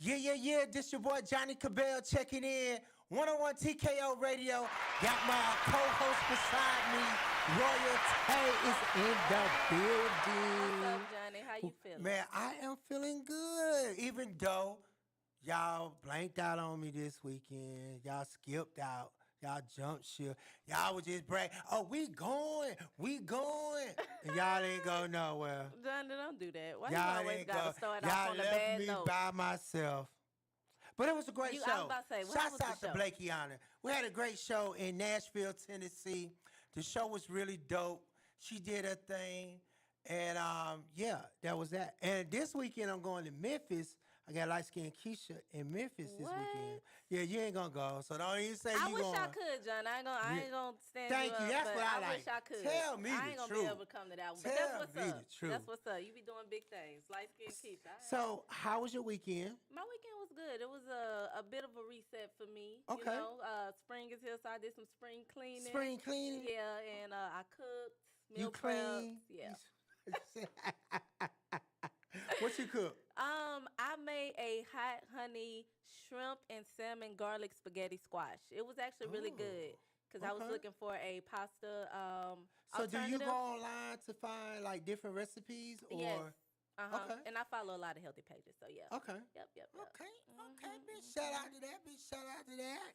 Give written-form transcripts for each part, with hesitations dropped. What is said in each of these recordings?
Yeah. This your boy Johnnie Cabbell checking in. 101 TKO Radio. Got my co-host beside me. Royal Tay is in the building. What's up, Johnny? How you feeling? Man, I am feeling good. Even though y'all blanked out on me this weekend. Y'all skipped out. Y'all jumped ship. Y'all was just brag. Oh, we going. And y'all ain't go nowhere. Johnny, don't do that. Why you Y'all always ain't got go. to start Y'all off on a left bad me note? by myself. But it was a great I was show. about to say, how Shouts was the out to show? Blakeyana. We had a great show in Nashville, Tennessee. The show was really dope. She did her thing. And yeah, that was that. And this weekend I'm going to Memphis. I got light skinned Keisha in Memphis this What? weekend. Yeah, you ain't gonna go. So don't even say I you wish going. I could, John. I ain't gonna stand Thank you you. up, That's but what I I like. wish I could. Tell me I the ain't gonna truth. be able to come to that one. But Tell that's what's me up. the truth. That's what's up. You be doing big things. Light skin Keisha. All right. So how was your weekend? My weekend was good. It was a bit of a reset for me. Okay. You know, spring is here, so I did some spring cleaning. Spring cleaning? Yeah, and I cooked, meal You clean? prepped. Yeah. What you cook? I made a hot honey shrimp and salmon garlic spaghetti squash. It was actually really good because I was okay. looking for a pasta So do you alternative. go online to find like different recipes or? Yes. Okay. And I follow a lot of healthy pages, so yeah. Okay. Yep. Okay, bitch. Shout out to that, bitch. Shout out to that.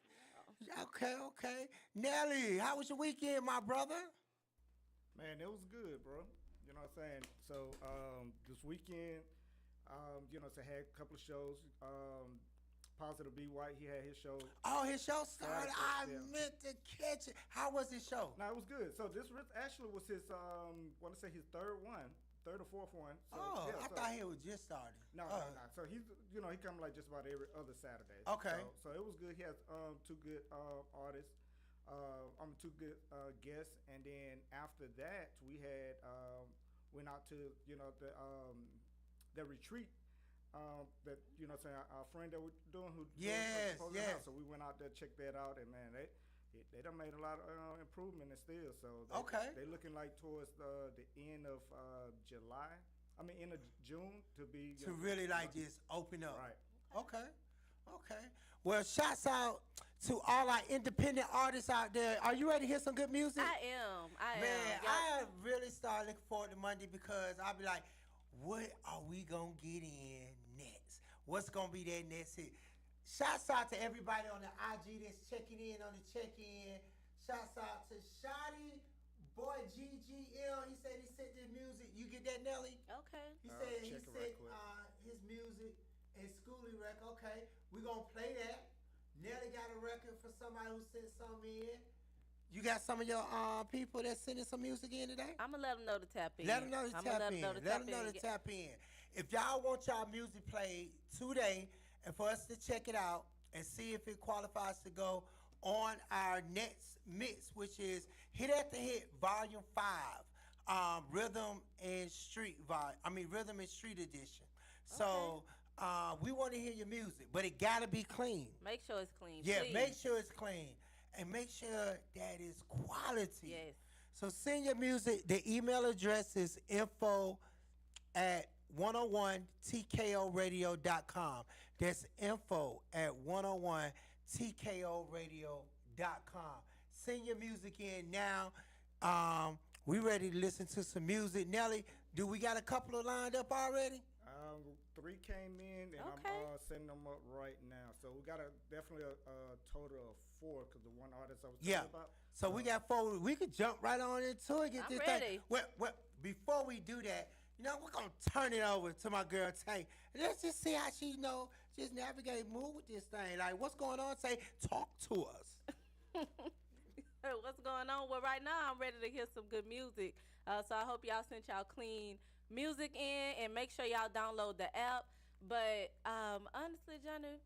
Okay. Nelly, how was your weekend, my brother? Man, it was good, bro. You know what I'm saying? So this weekend, so I had a couple of shows. Positive B White, he had his show. Oh, his show started. I Yeah. meant to catch it. How was his show? No, it was good. So this actually was his, want to say his third or fourth one. So, I thought he was just starting. No. So he's, he come like just about every other Saturday. Okay. So it was good. He has two good artists. Two good guests, and then after that we had went out to the retreat that our friend that we're doing who Yes. So we went out there, checked that out, and man, they done made a lot of improvement and still. So they looking like towards the end of July. I mean end of June to be Really like just open up. Right. Okay. Well, shouts out to all our independent artists out there. Are you ready to hear some good music? I am. Man, Yep. I really started looking forward to Monday because I'll be like, what are we going to get in next? What's going to be that next hit? Shouts out to everybody on the IG that's checking in on the check-in. Shouts out to Shotty, boy GGL. He said he sent his music. You get that, Nelly? Okay. He said he check it right sent quick. his music and Schoolie record. Okay, we're going to play that. Nelly got a record for somebody who sent something in. You got some of your people that sending some music in today? I'm going to let them know to tap in. Let them know to I'ma tap let in. 'em know to Let tap them know in. to tap in. If y'all want y'all music played today and for us to check it out and see if it qualifies to go on our next mix, which is Hit After Hit Volume 5, Rhythm and Street Edition. So we want to hear your music, but it got to be clean. Make sure it's clean. Yeah, please. make sure it's clean. And make sure that it's quality. Yes. So send your music. The email address is info@101tkoradio.com. That's info@101tkoradio.com. Send your music in now. We ready to listen to some music. Nelly, do we got a couple of lined up already? 3 came in, and Okay. I'm setting them up right now. So we got definitely a total of 4 because the one artist I was talking Yeah. about. So we got 4. We could jump right on into it. Get I'm this ready. thing. Well, before we do that, we're gonna turn it over to my girl Tay. And let's just see how she just navigate, move with this thing. Like, what's going on? Tay, talk to us. What's going on? Well, right now I'm ready to hear some good music. So I hope y'all sent y'all clean music in, and make sure y'all download the app. But honestly, Johnny,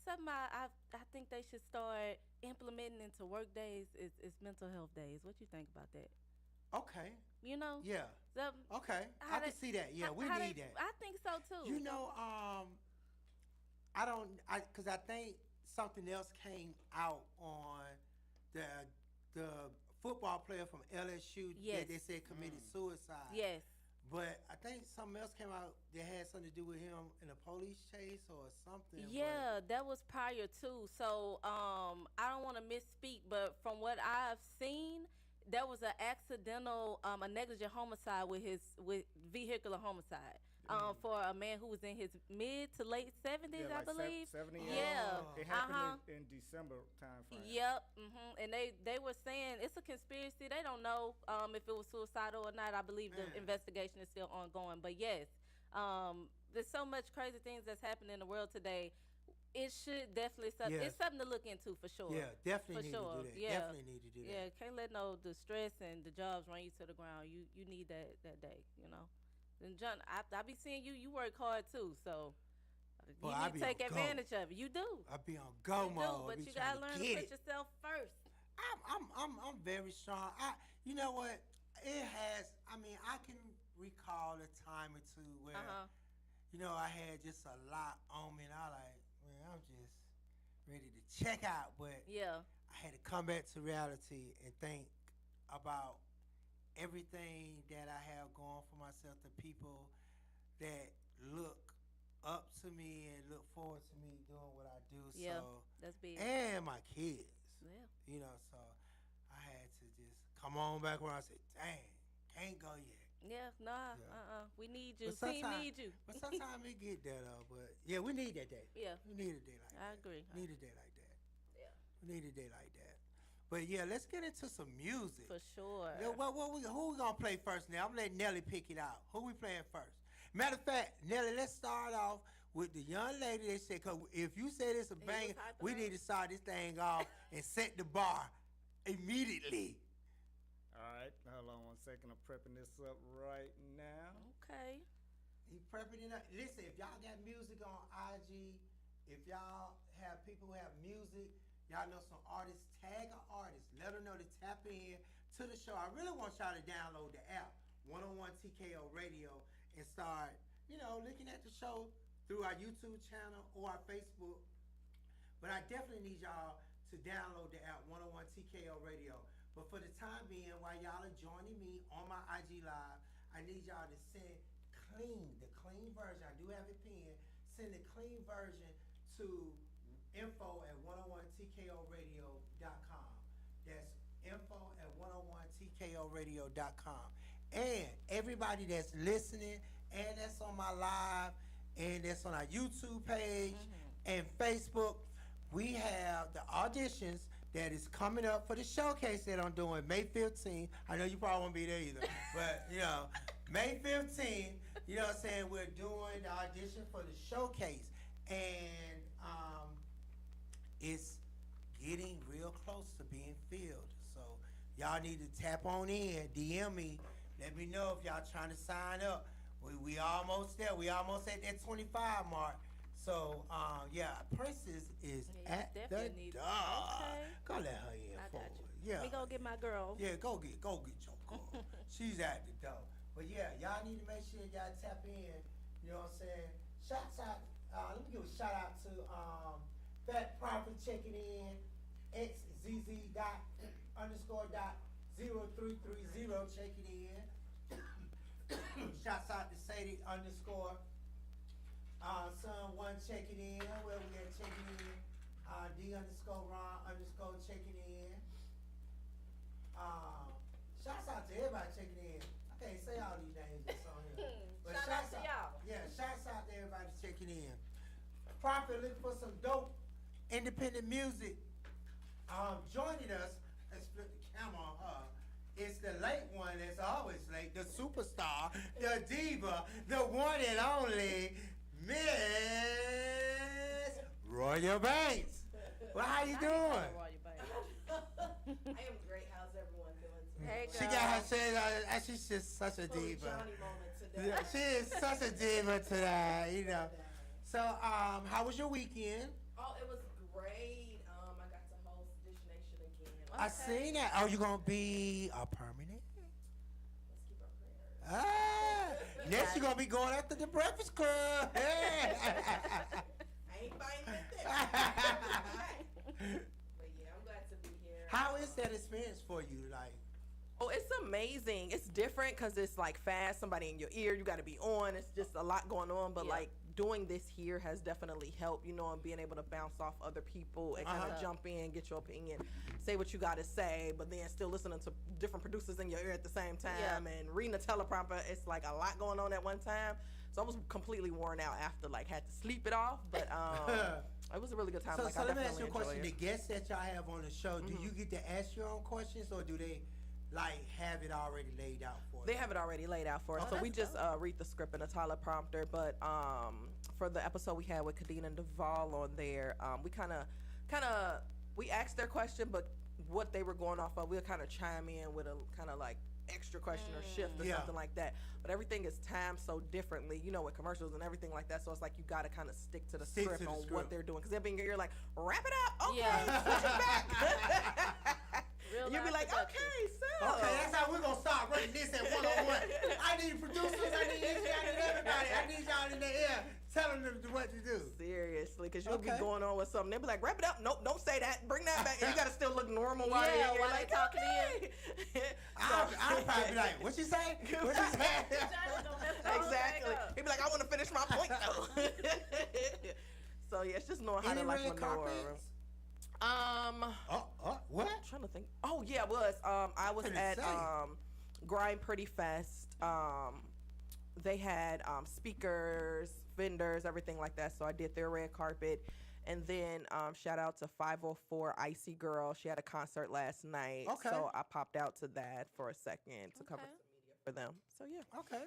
something I think they should start implementing into work days is mental health days. What you think about that? Okay. Yeah. Okay. I can see that. Yeah, we need that. I think so too. Because I think something else came out on the football player from LSU Yes. that they said committed suicide. Yes. But I think something else came out that had something to do with him in a police chase or something. Yeah, that was prior to. So I don't want to misspeak, but from what I've seen, there was an accidental, a negligent homicide with vehicular homicide. For a man who was in his mid to late 70s, Yeah, I like believe. 70. Yeah. It happened Uh-huh. in December time frame. Yep. And they were saying it's a conspiracy. They don't know if it was suicidal or not. I believe the Man. investigation is still ongoing. But yes, there's so much crazy things that's happening in the world today. It should definitely Yeah. it's something to look into for sure. Yeah, definitely need For sure. to do that. Yeah. Definitely need to do Yeah, that. can't let the stress and the jobs run you to the ground. You need that day, you know. And John, I be seeing you work hard too, so you Boy, I need be to take on go. advantage of it. You do. I be on go You do, mode. I but be you trying gotta learn to get put it. yourself first. I'm very strong. You know what? It has. I mean, I can recall a time or two where, I had just a lot on me, and I like, man, I'm just ready to check out. But Yeah. I had to come back to reality and think about everything that I have going for myself, the people that look up to me and look forward to me doing what I do. Yeah. So, That's big. and my kids. Yeah. So I had to just come on back where I said, dang, can't go yet. Yeah. Nah. Yeah. We need you. But Team sometime- need you. But sometimes it get there though. But yeah, we need that day. Yeah. We need a day like that. I agree. Need a day like that. Yeah. We need a day like that. But yeah, let's get into some music. For sure. Yeah, who we gonna play first now? I'm letting Nelly pick it out. Who we playing first? Matter of fact, Nelly, let's start off with the young lady that said, cause if you said it's a He was bang, hyping we up. need to start this thing off and set the bar immediately. All right, hold on one second. I'm prepping this up right now. Okay. He prepping it up. Listen, if y'all got music on IG, if y'all have people who have music, y'all know some artists, tag an artist. Let them know to tap in to the show. I really want y'all to download the app, 101 TKO Radio, and start, looking at the show through our YouTube channel or our Facebook. But I definitely need y'all to download the app, 101 TKO Radio. But for the time being, while y'all are joining me on my IG Live, I need y'all to send the clean version. I do have it pinned. Send the clean version to info@101tkoradio.com. That's info@101tkoradio.com. And everybody that's listening and that's on my live and that's on our YouTube page and Facebook, we have the auditions that is coming up for the showcase that I'm doing May 15th. I know you probably won't be there either, but May 15th, you know what I'm saying, we're doing the audition for the showcase. And it's getting real close to being filled. So y'all need to tap on in, DM me, let me know if y'all trying to sign up. We almost there. We almost at that 25 mark. So Princess is Yeah, at the definitely need- door. Okay. Go let her in I for got you. Yeah. Let me go get my girl. Yeah, go get your girl. She's at the door. But yeah, y'all need to make sure y'all tap in. You know what I'm saying? Shouts out. Let me give a shout out to Fat Prophet checking in. XZZ_.0330 checking in. Shouts out to Sadie _ Son One checking in. Where we at checking in? D_Ron_ checking in. Shouts out to everybody checking in. I can't say all these names that's on here. But Shout out to y'all. Yeah, shouts out to everybody checking in. Prophet looking for some dope independent music. Joining us, let's flip the camera on her. It's the late one that's always late, the superstar, the diva, the one and only Miss Royal Banks. Well, how you doing? I am great. How's everyone doing today? Hey, She girl. got her shit. She's just such a Full diva. Johnnie moment today. Yeah, she is such a diva today, So, how was your weekend? Oh, it was great. I got to host Dish Nation again. I seen that. Oh, you gonna be a permanent? Let's keep our prayers. Next you're gonna be going after the Breakfast Club. I ain't fighting with this. But yeah, I'm glad to be here. How is that experience for you? Like, Oh, it's amazing. It's different because it's like fast, somebody in your ear, you got to be on. It's just a lot going on. But like doing this here has definitely helped, you know, and being able to bounce off other people and kind of jump in, get your opinion, say what you got to say, but then still listening to different producers in your ear at the same time and reading the teleprompter. It's like a lot going on at one time. So I was completely worn out after, like, had to sleep it off. But it was a really good time. So, like, so I let me ask you a definitely question. enjoyed The guests that y'all have on the show, do you get to ask your own questions, or do they, like, have it already laid out for They you? have it already laid out for us. So we just read the script in a teleprompter. But for the episode we had with Kadena and Duvall on there, we kind of, we asked their question, but what they were going off of, we'll kind of chime in with a kind of like extra question or shift or something like that. But everything is timed so differently, you know, with commercials and everything like that. So it's like you got to kind of stick to the script on what they're doing, because they'll be in your ear like, wrap it up, okay, switch it back. You'll be like, okay, so. Okay, that's how we're going to start running this at one-on-one. I need producers, I need this, I need everybody. I need y'all in the ear telling them what to do. Seriously, because you'll be going on with something. They'll be like, wrap it up. Nope, don't say that. Bring that back. And you got to still look normal while you're while like, they talking to you. I'll probably be like, what you say? What you say? Exactly. He'd be like, I want to finish my point, though. So, yeah, it's just knowing how Any to, like, red maneuver. carpets? What? I'm trying to think. Oh, yeah, it was. I was at Grind Pretty Fest. They had speakers, vendors, everything like that. So I did their red carpet. And then shout out to 504 Icy Girl. She had a concert last night. Okay. So I popped out to that for a second to cover some media for them. So, yeah. Okay.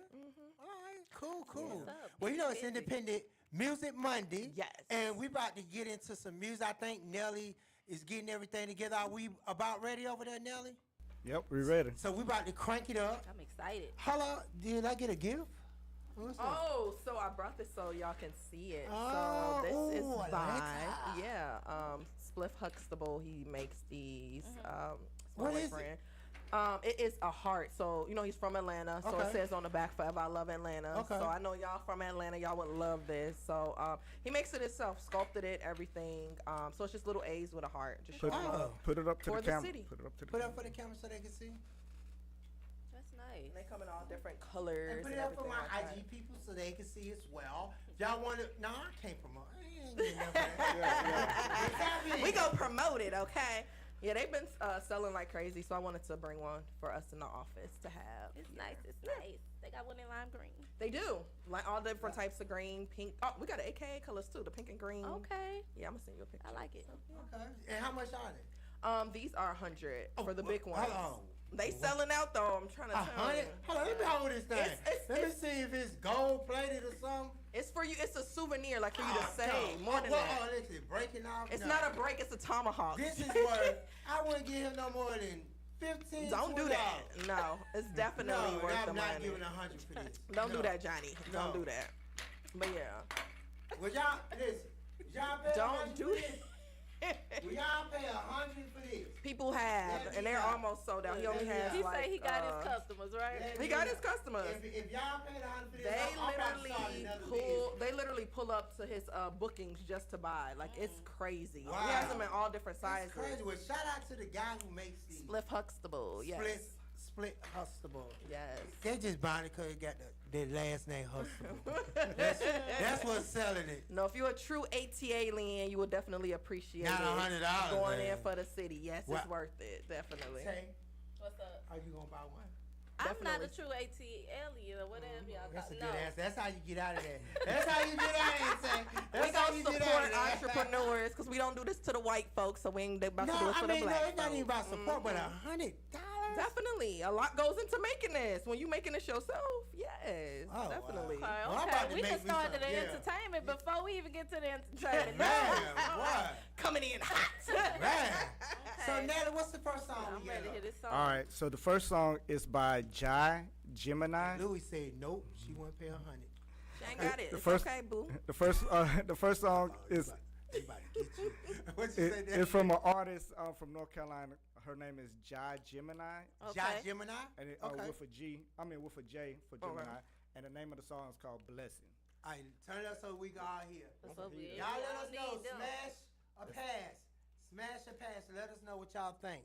All right. Cool. What's up? Well, you know, it's Independent Music Monday. Yes. And we about to get into some music. I think Nelly is getting everything together. Are we about ready over there, Nelly? Yep, we ready. So we about to crank it up. I'm excited. Hello, did I get a gift? What's that? Oh, so I brought this so y'all can see it. Oh, so this is ooh, I by like Spliff Huxtable. He makes these. What is it? It is a heart. So you know he's from Atlanta. So Okay. it says on the back, "Forever I love Atlanta." Okay. So I know y'all from Atlanta. Y'all would love this. So he makes it himself, sculpted it, everything. So it's just little A's with a heart. Just showing love Put it up to for the the camera. city. Put it up to the Put camera. up for the camera so they can see. That's nice. And they come in all different colors. And put it up for my IG people so they can see as well. If y'all want to, no, I can't promote. I ain't getting enough of that. We gonna promote it, okay? Yeah, they've been selling like crazy, so I wanted to bring one for us in the office to have. It's nice. It's nice. They got one in lime green. They do, like all different types of green, pink. Oh, we got the AKA colors too, the pink and green. Okay. Yeah, I'm gonna send you a picture. I like it. Okay. And how much are they? These are 100 for the big Hold ones. on. They selling out though. I'm trying to tell you. Hold on, let me hold this thing. Let me it's- see if it's gold plated or something. It's for you. It's a souvenir, like for you to Oh, save. no. More than Oh, that. oh, this is breaking off. It's No. not a break. It's a tomahawk. This is worth. I wouldn't give him no more than 15. Don't do that. $20. No, it's definitely No, worth I'm the not money. giving 100 for this. Don't No. do that, Johnny. No. Don't do that. But yeah. Well, y'all, listen. Y'all pay Don't 100 do for this. Well, y'all pay 100 for this. People have, and they're almost sold out. He only has He like. say he got his customers, right? He got his customers. If y'all pay 100 for this, They I'm about to start literally another pull. business. They literally pull up to his bookings just to buy. Like it's crazy. Wow. He has them in all different sizes. It's crazy. Well, shout out to the guy who makes these. Spliff Huxtable. Yes. Split Huxtable. Yes. They just buying it because it got their last name Huxtable. that's what's selling it. No, if you're a true ATA alien, you will definitely appreciate Not it. $100, Going man. in for the city. Yes, Wow. it's worth it. Definitely. Tay, What's up? are you gonna buy one? I'm not Definitely. a true AT alien or whatever y'all That's a call. good No. answer. That's how you get out of there. That's how you get out of there, Tay. We That's how gonna you get out support of there. entrepreneurs because we don't do this to the white folks, so we ain't about No, to do it I for mean, the no, black it's not even about folks. support, but $100. Definitely, a lot goes into making this. When you making this yourself, yes, Oh, wow. definitely. Okay, Well, I'm about to we make can me start some, the yeah. entertainment before we even get to the entertainment. Man, what? Coming in hot. Man. So, Okay. Nelly, what's the first song I'm we ready to got hear up? this song. All right, so the first song is by Gemini. Louis said, nope, she won't pay 100. She ain't got it. The It's first- okay, boo. The first song is They about to get you. What you say, it's from an artist from North Carolina. Her name is Gemini, Okay. Josh Gemini? and it, Okay. with a J for Gemini. And the name of the song is called Blessing. All right, turn it up so we can all hear. That's what we Y'all let us know. need them. Smash a pass. Smash a pass. Let us know what y'all think.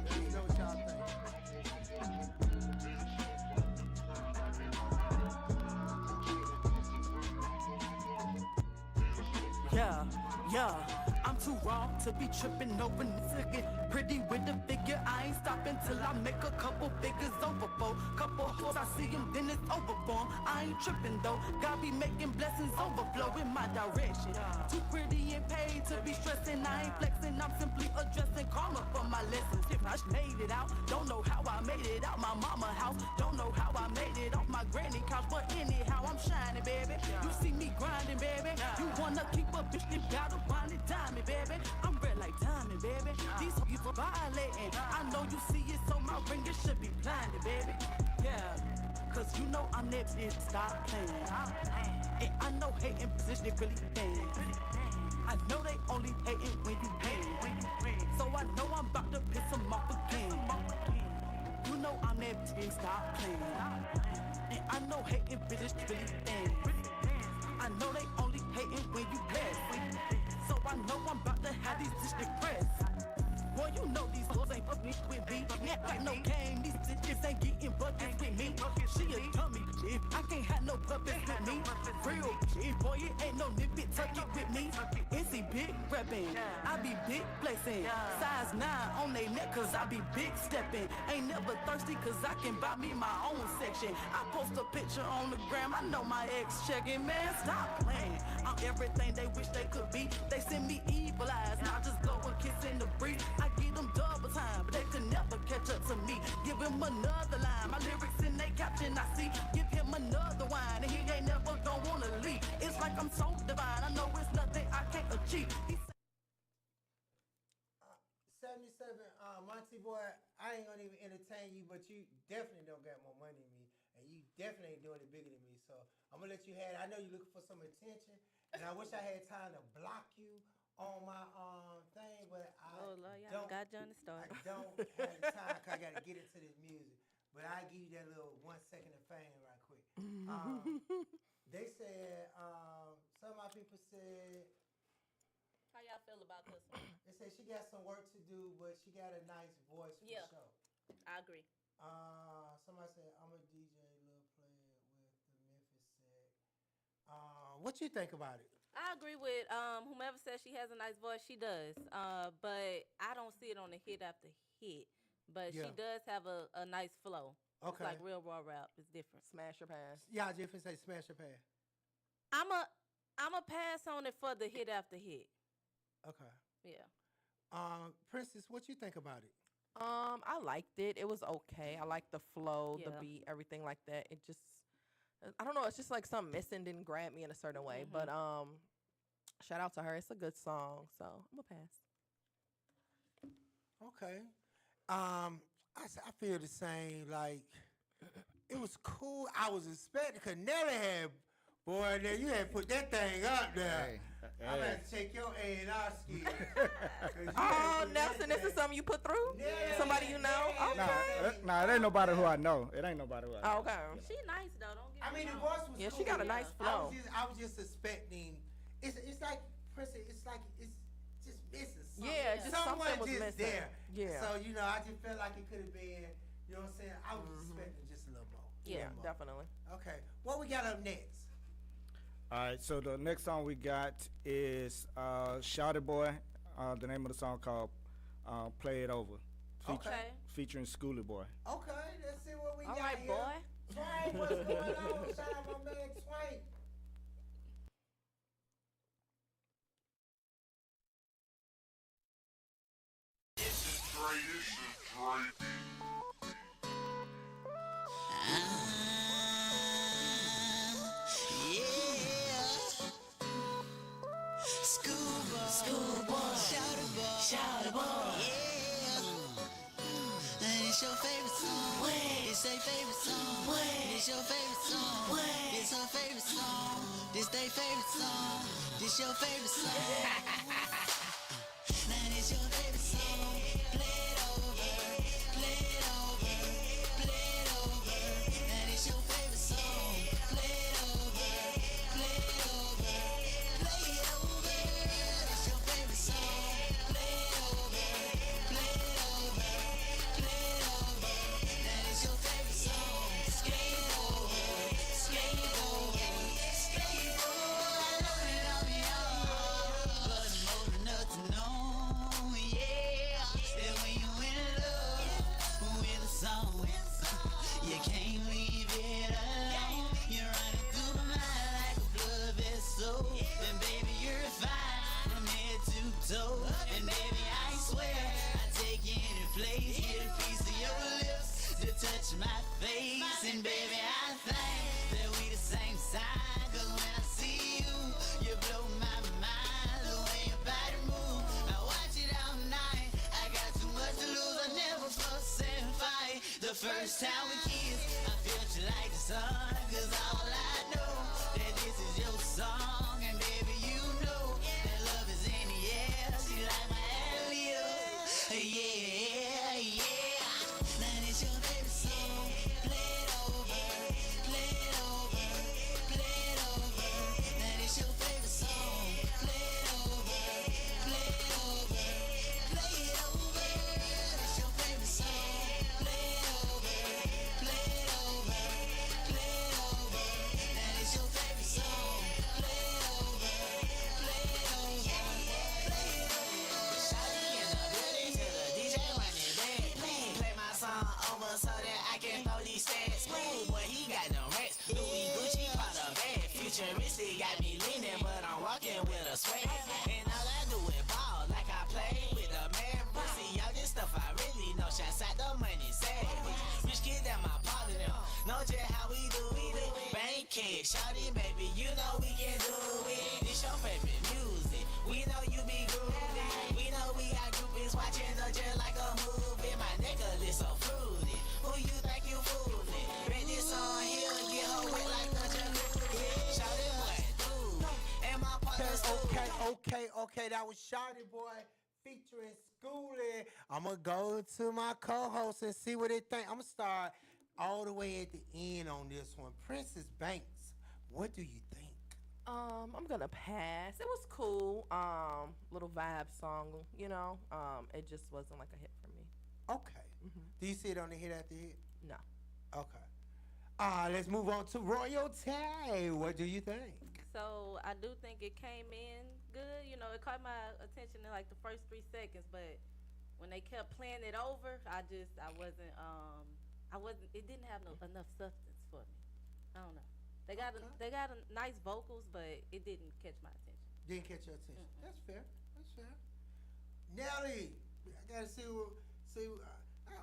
Let me know what y'all think. Yeah, yeah, I'm too raw to be tripping over nigga. Pretty with the figure, I ain't stopping till I make a couple figures overflow. Couple hoes, I see them, then it's over for 'em. I ain't tripping though, God be making blessings overflow in my direction. Too pretty and paid to be stressing, I ain't flexing, I'm simply addressing karma for my lessons. If I made it out, don't know how I made it out my mama house, don't know how I made it off my granny couch, but anyhow I'm shining, baby. You see me grinding, baby. You wanna keep a bitch, you gotta grind it, diamond, baby. I'm red like diamond, baby. These hoes are violating. I know you see it, so my ring it should be blinded, baby. Yeah, cause you know I'm that bitch, stop playing. And I know hating position really pain. I know they only hating when you pay. So I know I'm about to piss them off again. You know I'm that bitch, stop playing. And I know hating bitches really pain. I know they only hating when you bless. So I know I'm about to have these bitches depressed. Boy, you know these hoes ain't fucking with me. Got no game, these bitches ain't getting buckets with me. She a dummy, shit. I can't have no puppets with me. Real shit, boy, it ain't no nippy tuck it with me. NC big reppin', I be big blessing. Size 9 on they neck, cause I be big steppin'. Ain't never thirsty, cause I can buy me my own section. I post a picture on the gram, I know my ex checking, man, stop playing. I'm everything they wish they could be. They send me evil eyes, now I just go and kiss in the breeze. I give them double time, but they could never catch up to me. Give him another line, my lyrics in they caption I see. Give him another wine, and he ain't never gonna wanna leave. It's like I'm so divine, I know it's nothing I can't achieve. 77, Monty boy, I ain't gonna even entertain you, but you definitely don't got more money than me, and you definitely ain't doing it bigger than me. So I'm gonna let you have it. I know you're looking for some attention, and I wish I had time to block you on my thing, but I Oh Lord, y'all got Johnny I started. don't have the time 'cause I gotta get into this music. But I give you that little 1 second of fame right quick. They said some of my people said. How y'all feel about this one? They said she got some work to do, but she got a nice voice for Yeah. sure. I agree. Somebody said, I'm a DJ, little player with the Memphis set. What you think about it? I agree with whomever says she has a nice voice. She does, but I don't see it on the hit after hit. But Yeah. she does have a nice flow. It's Okay. like real raw rap. It's different. Smash your pass. Yeah, Jeffrey say smash your pass. I'm a pass on it for the hit after hit. Okay. Yeah. Princess, what you think about it? I liked it. It was okay. I liked the flow, the Yeah. beat, everything like that. It just, I don't know. It's just like something missing, didn't grab me in a certain way. But shout out to her. It's a good song, so I'm gonna pass. Okay. I feel the same. Like, it was cool. I was expecting, because Nelly had, boy, there you had put that thing up there. I'm going to check your A&R skills. 'Cause you had Oh, put Nelson, that this is thing- something you put through? Yeah, Somebody you know? yeah, Okay. Nah, it ain't nobody who I know. It ain't nobody who I know. Oh, okay. She nice though. Don't get I me mean, the wrong. voice was Yeah, cool. she got a nice flow. I was just expecting. It's like, Princess, it's like it's just missing something. Yeah, just Someone something was just missing. there. Yeah. So, I just felt like it could have been, you know what I'm saying? I was expecting just a little more. Yeah, little more. Definitely. Okay. What we got up next? All right, so the next song we got is Shouty Boy. The name of the song called Play It Over. Okay. Featuring Schoolie Boy. Okay, let's see what we All got right, here. boy. Swain, what's going on? Shout out my man Swain. Schoolboy, shout it, boy, yeah. And it's your favorite song. It's their favorite song. It's your favorite song. It's her favorite song. This their favorite song. This your favorite song. Now it's your favorite song. Play it over, play it over, play it over. Now it's your favorite song. Play it over, play it over, play it over. It's your favorite song. Play it over, play it over. watch my face, and baby, I think that we the same sign. Cause when I see you, you blow my mind. The way your body move, I watch it all night. I got too much to lose, I never fuss and fight. The first time we kissed, I felt you like the sun. Cause all I know, that this is your song. And baby, you know, that love is in the air. She like my alley, yeah, yeah. Now this your favorite song. Play it over, play it over, play it over. Now this your favorite song. Play it over, play it over, play it over. This your favorite song. Play it over, play it over, play it over. Now this your favorite song. Play it over, play it over, play it over. Shawty in the building till the DJ run it back. Play my song over so that I can throw these stats. Smooth boy, he got them racks. Louis Gucci part of bag. Futuristic got me leaning, but I'm walking with a swag. And all I do is ball like I play with a Mavericks. See, y'all this stuff I really know. Shots out the money savage. Rich kid that my partner them. Know just how we do it. Bank cake, shawty baby, you know we can do it. This your favorite music. We know you be groovy. We know we got groupies watching us just like a movie. My necklace so fruity. Who you think you fooling? Bet this song here get her wet like the jacuzzi. Shawty boy, dude. And my partner Okay. That was Shawty Boy featuring Schoolie. I'm going to go to my co-host and see what they think. I'm going to start all the way at the end on this one. Princess Banks, what do you think? I'm gonna pass. It was cool. Little vibe song, you know. It just wasn't like a hit for me. Okay. Do you see it on the hit after hit? No. Okay. Let's move on to Royalty. What do you think? So I do think it came in good. You know, it caught my attention in like the first 3 seconds, but when they kept playing it over, I wasn't. It didn't have enough substance for me. I don't know. They got a nice vocals, but it didn't catch my attention. Didn't catch your attention. That's fair. Nelly, I gotta see.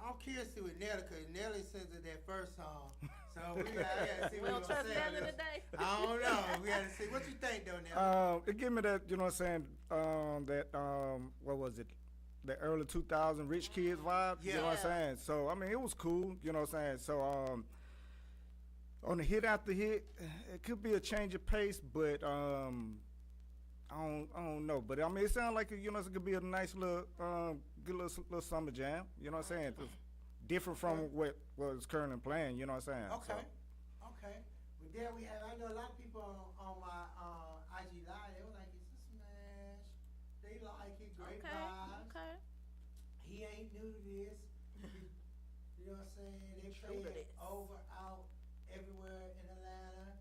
I'm curious to see what Nelly, because Nelly sends it that first song. So I gotta see We what don't trust Nelly today. I don't know. We gotta see. What you think though, Nelly? It gave me that, you know what I'm saying, what was it? The early 2000 Rich Kids vibe, you know what I'm saying? So, I mean, it was cool, you know what I'm saying? So, on the hit after hit, it could be a change of pace, but I don't know. But, I mean, it sounds like, you know, it could be a nice little, good little summer jam, you know what I'm saying? It's different from what was currently playing, you know what I'm saying? Okay. Well, there we have, I know a lot of people on my IG Live, they were like, it's a smash. They like it, great vibes. Okay. He ain't new to this. You know what I'm saying? They play it over, out, everywhere in Atlanta.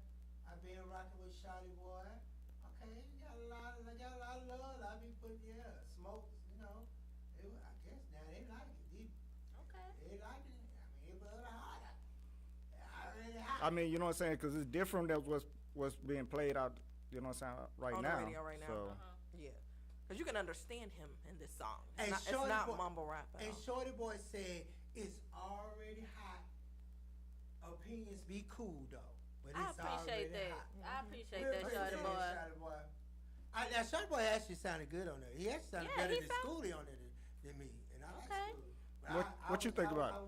I've been rocking with Shawty Boy. Okay, got a lot of love. I be putting, smokes, you know. I guess now they like it. They like it. I mean, it was hot. Already hot. I mean, you know what I'm saying? Because it's different than what's being played out, you know what I'm saying, right on now. the radio right now. So. Yeah. Because you can understand him in this song. And It's not mumble rap at And all. Shorty Boy said, it's already hot. Opinions be cool, though. But I it's appreciate already that. hot. I appreciate that, Shawty Boy. Now, Shawty Boy actually sounded good on there. He actually sounded better he than Schoolie on there than me. And I like Okay. Schoolie. But What you think about it?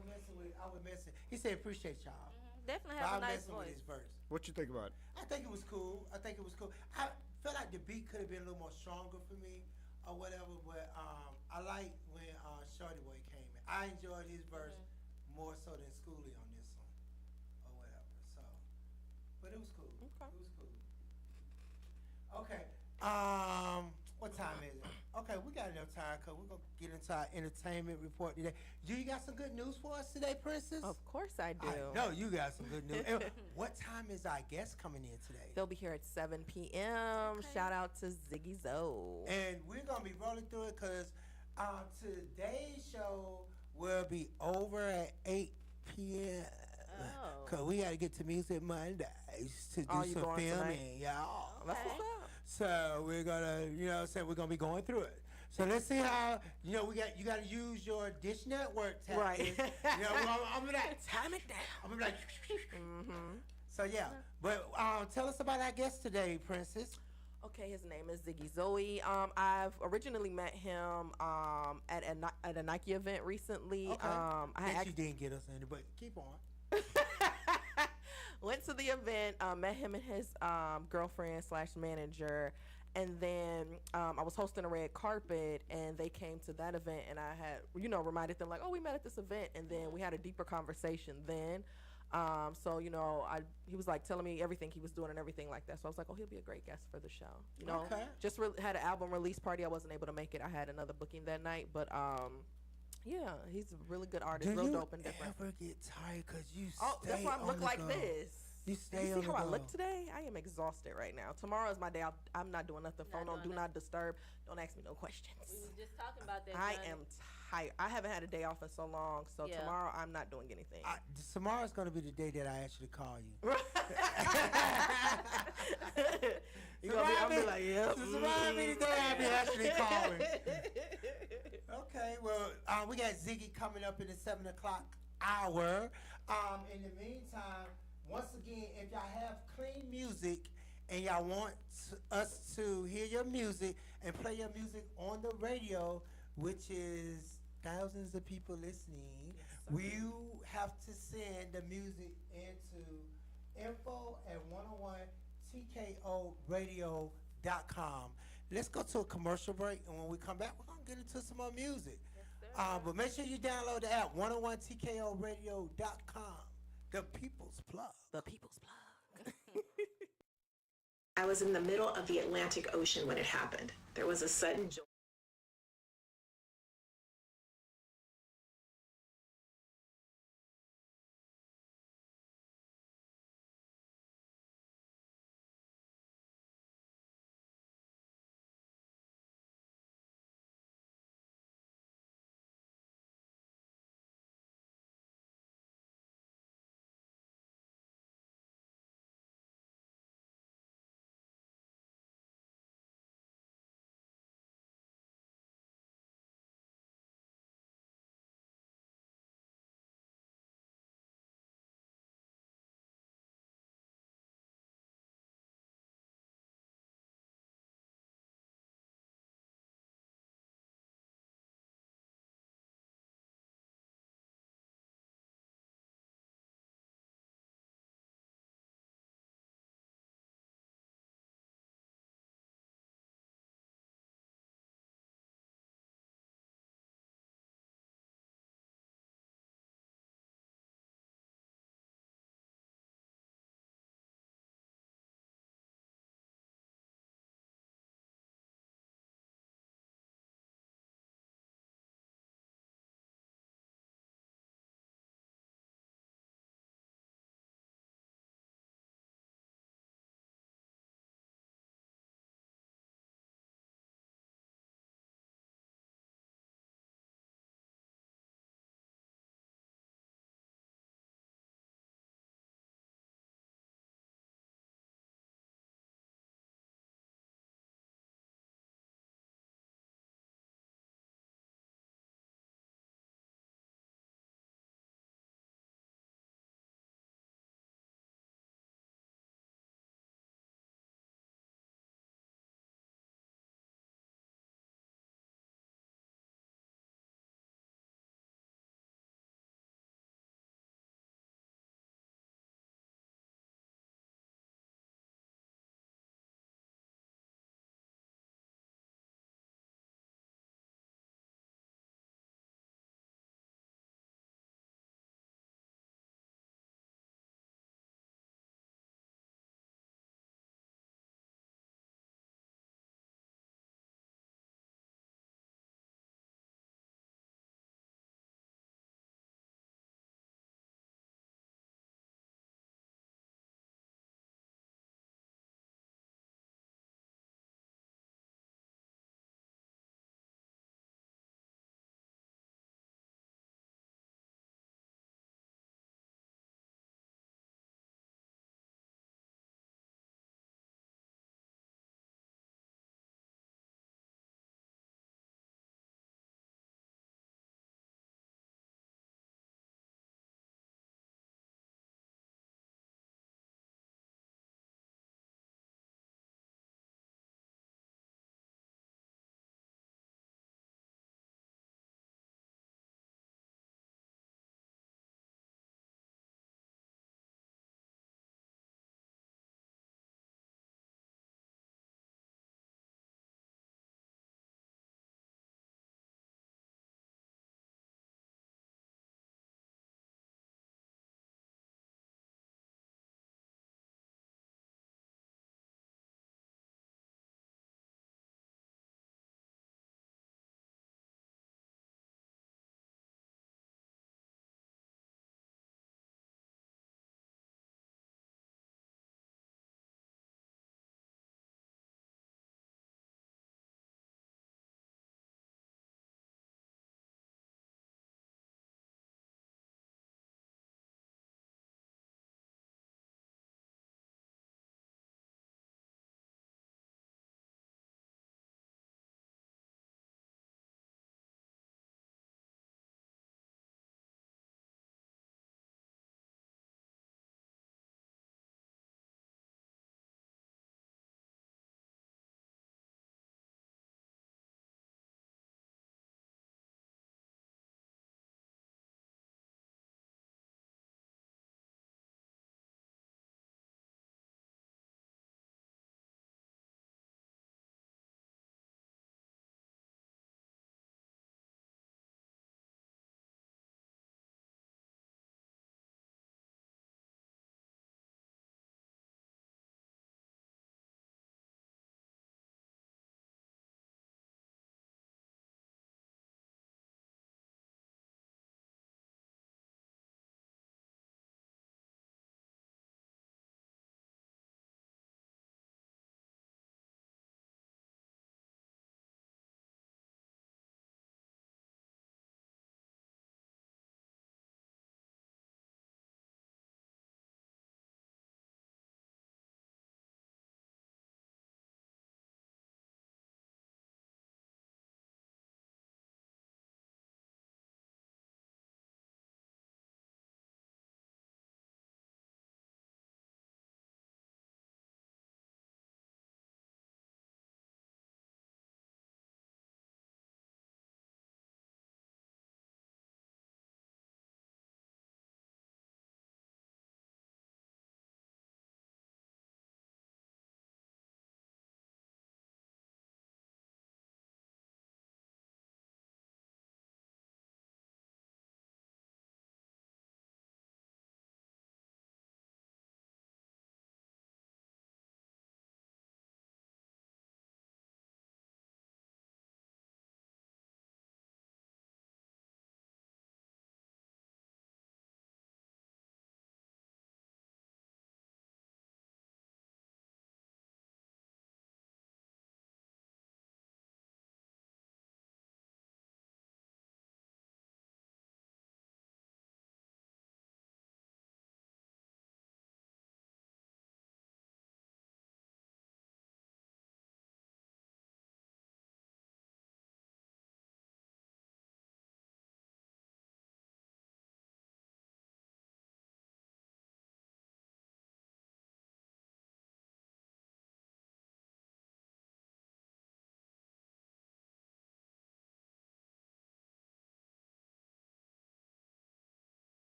I was messing. He said, appreciate y'all. Definitely But have I'm a nice messing with voice. his verse. What you think about it? I think it was cool. I felt like the beat could have been a little more stronger for me or whatever, but I like when Shorty Boy came in. I enjoyed his verse more so than Schoolie on this one or whatever. So, but it was cool. Okay. It was cool. Okay. What time is it? Okay, we got enough time because we're going to get into our entertainment report today. Do you got some good news for us today, Princess? Of course I do. I know you got some good news. And what time is our guest coming in today? They'll be here at 7 p.m. Shout out to Ziggy Zoe. And we're going to be rolling through it because today's show will be over at 8 p.m. Oh. Because we got to get to Music Mondays to do you some going filming, tonight? y'all. That's what's up. So we're going to, you know what I'm saying, we're going to be going through it. So let's see how you got to use your Dish Network tactics. Right. I'm gonna Time it down. I'm gonna be like. So yeah, but tell us about our guest today, Princess. Okay, his name is Ziggy Zoe. I've originally met him at a Nike event recently. Okay. I You didn't get us in it, but keep on. went to the event, met him and his girlfriend / manager, and then I was hosting a red carpet, and they came to that event, and I had reminded them like, oh, we met at this event, and then we had a deeper conversation then. So he was like telling me everything he was doing and everything like that. So I was like, oh, he'll be a great guest for the show. Okay. Just had an album release party. I wasn't able to make it. I had another booking that night, but yeah, he's a really good artist, real dope and different. Do you ever get tired because you Oh, stay that's why I on look the like go? this. You stay You on see the how I go. look today? I am exhausted right now. Tomorrow is my day. I'm not doing nothing. Phone on, do not disturb. Don't ask me no questions. We were just talking about that. I Johnnie. am tired. I haven't had a day off in so long, so Yeah. tomorrow I'm not doing anything. Tomorrow's going to be the day that I actually call you. I'll be like, yep. Tomorrow be the day I'll be actually calling. Okay, well, we got Ziggy coming up in the 7 o'clock hour. In the meantime, once again, if y'all have clean music and y'all want us to hear your music and play your music on the radio, which is thousands of people listening, you have to send the music into info@101tkoradio.com. Let's go to a commercial break, and when we come back, we're going to get into some more music. But make sure you download the app, 101tkoradio.com. The People's Plug. The People's Plug. I was in the middle of the Atlantic Ocean when it happened. There was a sudden jolt.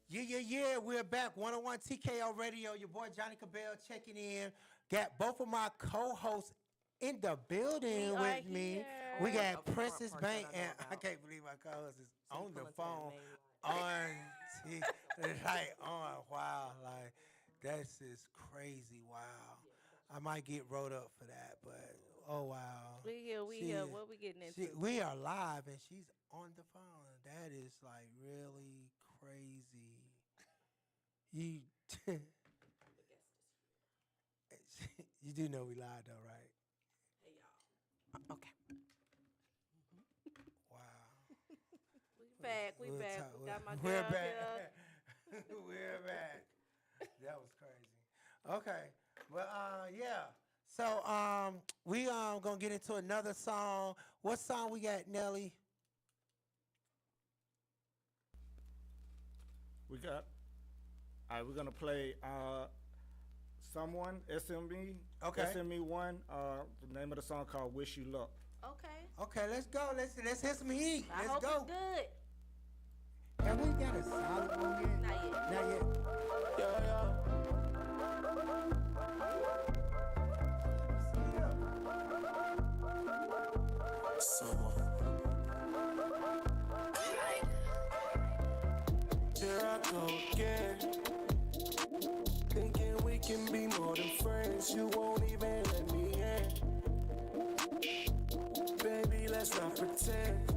Yeah. We're back. 101 TKO Radio. Your boy Johnny Cabbell checking in. Got both of my co-hosts in the building We with are me. here. We got Of the front Princess part that Bank, I know and I about. can't believe my co-host is So you on the pulling to that phone. main line. On. Wow. Like, that's just crazy. Wow. I might get wrote up for that, but oh, wow. We She here. is- What we getting into? we are live, and she's on the phone. That is, like, really crazy. You, you do know we live, though, right? Okay. Wow. We back. We We'll back. talk- We got my we're girl back. here. We're back. That was crazy. Okay. Well, yeah. So, we gonna get into another song. What song we got, Nelly? We got. All right, we're gonna play someone SME. Okay. SME one. The name of the song called "Wish You Luck." Okay. Okay, let's go. Let's hit some heat. I Let's hope go. it's good. Have we got a solid one yet? Not yet. Not yet. Here I go again, thinking we can be more than friends. You won't even let me in. Baby, let's not pretend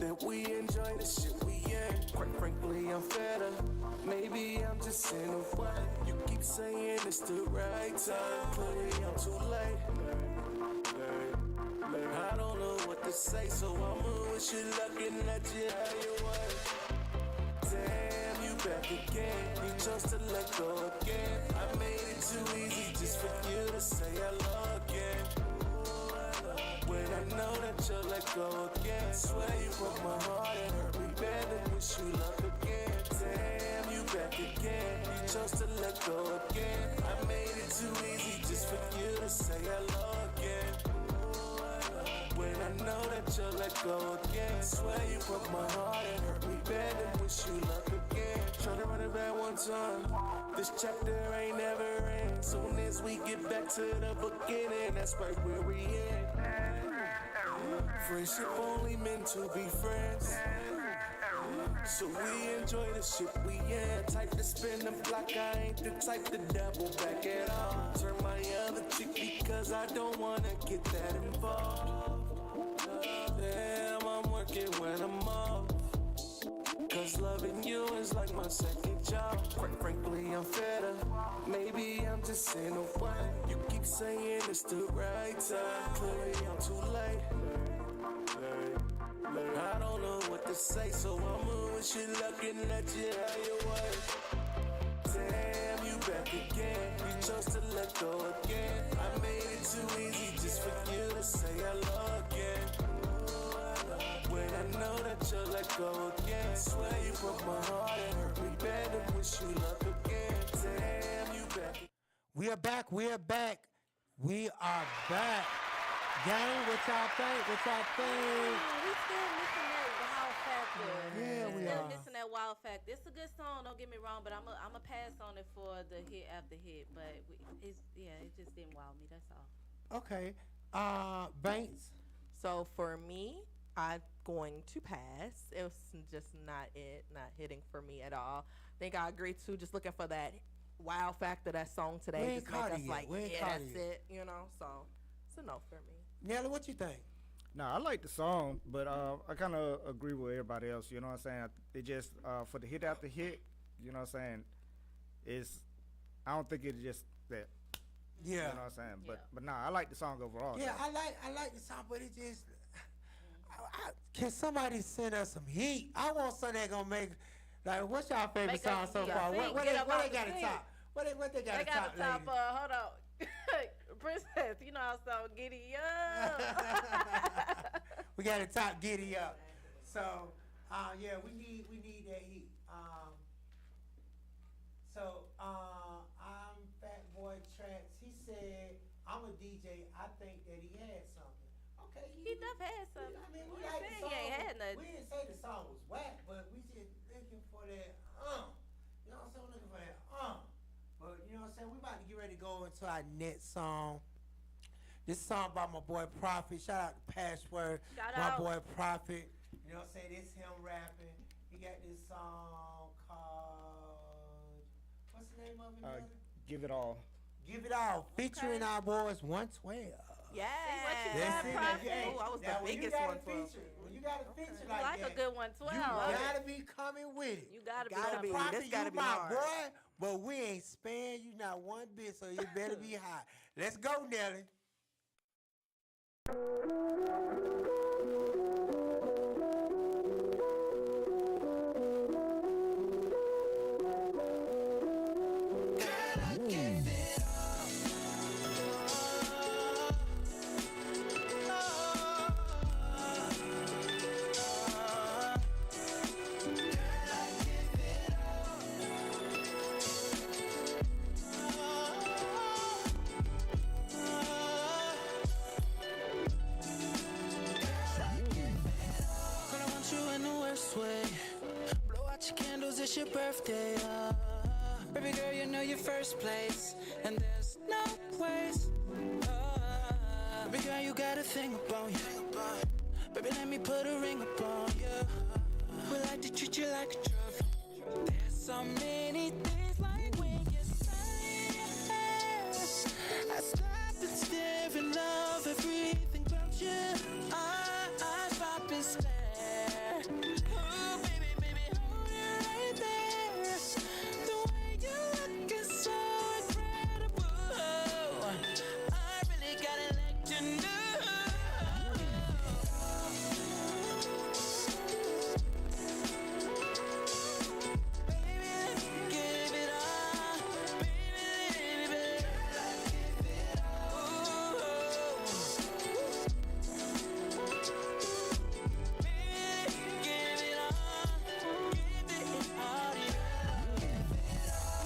that we enjoy the shit we in. Quite frankly, I'm fed up. Maybe I'm just in a way. You keep saying it's the right time. Clearly, I'm too late. I don't know what to say, so I'ma wish you luck and let you have your way. Damn, you back again. You chose to let go again. I made it too easy just for you to say hello again. When I know that you'll let go again, swear you broke my heart and hurt me bad and wish you luck again. Damn, you back again. You chose to let go again. I made it too easy just for you to say hello again. When I know that you'll let go again, swear you broke my heart and hurt me bad and wish you luck again. Try to run it back one time. This chapter ain't never end. Soon as we get back to the beginning, that's right where we end. Friendship only meant to be friends. So we enjoy the shit we in. Type to spin the block, I ain't the type to double back at all. Turn my other chick because I don't wanna get that involved. Damn, I'm working when I'm off. Cause loving you is like my second job. Quite frankly, I'm fed up. Maybe I'm just in a way. You keep saying it's the right time. Clearly, I'm too late. I don't know what to say, so I'ma wish you luck and let you have your way. Damn, you back again. You chose to let go again. I made it too easy just for you to say hello again. When I know that you'll let go again, swear you broke my heart and hurt me bad and wish you luck again. Damn, you back. We are back. We are back. We are back. Gang, what y'all think? What y'all think? We still missing that wow factor. Yeah, we still are. missing that wow factor. It's a good song, don't get me wrong, but I'm a pass on it for the hit after hit. But it just didn't wow me. That's all. Okay. Banks. So for me, I'm going to pass. It was just not hitting for me at all. I think I agree too. Just looking for that wow factor, that song We today, ain't just make caught us it yet. like, We ain't yeah, caught that's it yet. it, you know. So it's a no for me. Nelly, what you think? Nah, I like the song, but I kind of agree with everybody else. You know what I'm saying? It just for the hit after hit. You know what I'm saying? I don't think it's just that. Yeah. You know what I'm saying? But nah, I like the song overall. Yeah, though. I like the song, but it just. Can somebody send us some heat? I want something that gonna make. Like, what's y'all favorite Make song us so get far? sing, What get they up out got the to seat. top? What they got They to got top, the top. ladies? Hold on. Princess, you know how song Giddy Up. We got to top Giddy Up. So, yeah, we need that heat. I'm Fat Boy Tracks. He said, I'm a DJ. I think that he had something. Okay, He done had something. I mean, we I ain't like the saying song. he ain't had nothing. We didn't say the song was whack, but we just looking for that. You know what I'm saying? We're looking for that. But you know what I'm saying? We about to get ready to go into our next song. This song by my boy Prophet. Shout out to Password. Shout my out. boy Prophet. You know what I'm saying? This him rapping. He got this song called, what's the name of it? brother? Give it all. Give It All, featuring our boys 112. Yeah. what you That's got, it. Prophet? Hey, Ooh, I was the now, when you biggest got a 112. feature, when you got a feature I like like that, a good 112. you gotta be coming with it. You gotta be Gotta coming. be. Prophet, This gotta you be my hard. boy, but we ain't sparing you not one bit, so you better be hot. Let's go, Nelly. Girl, I want you in the worst way. Blow out your candles, it's your birthday. Baby girl, you know your first place, and there's no ways. Baby girl, you got a thing upon you. Baby, let me put a ring upon you. We like to treat you like a trophy. There's so many things like when you say yes. I stop and stare and love everything about you. I stop and stare. Oh, baby, baby, hold it right there. The way you look is so incredible. I really gotta let you know. Give it all, baby, baby. Give it all, give it all to you.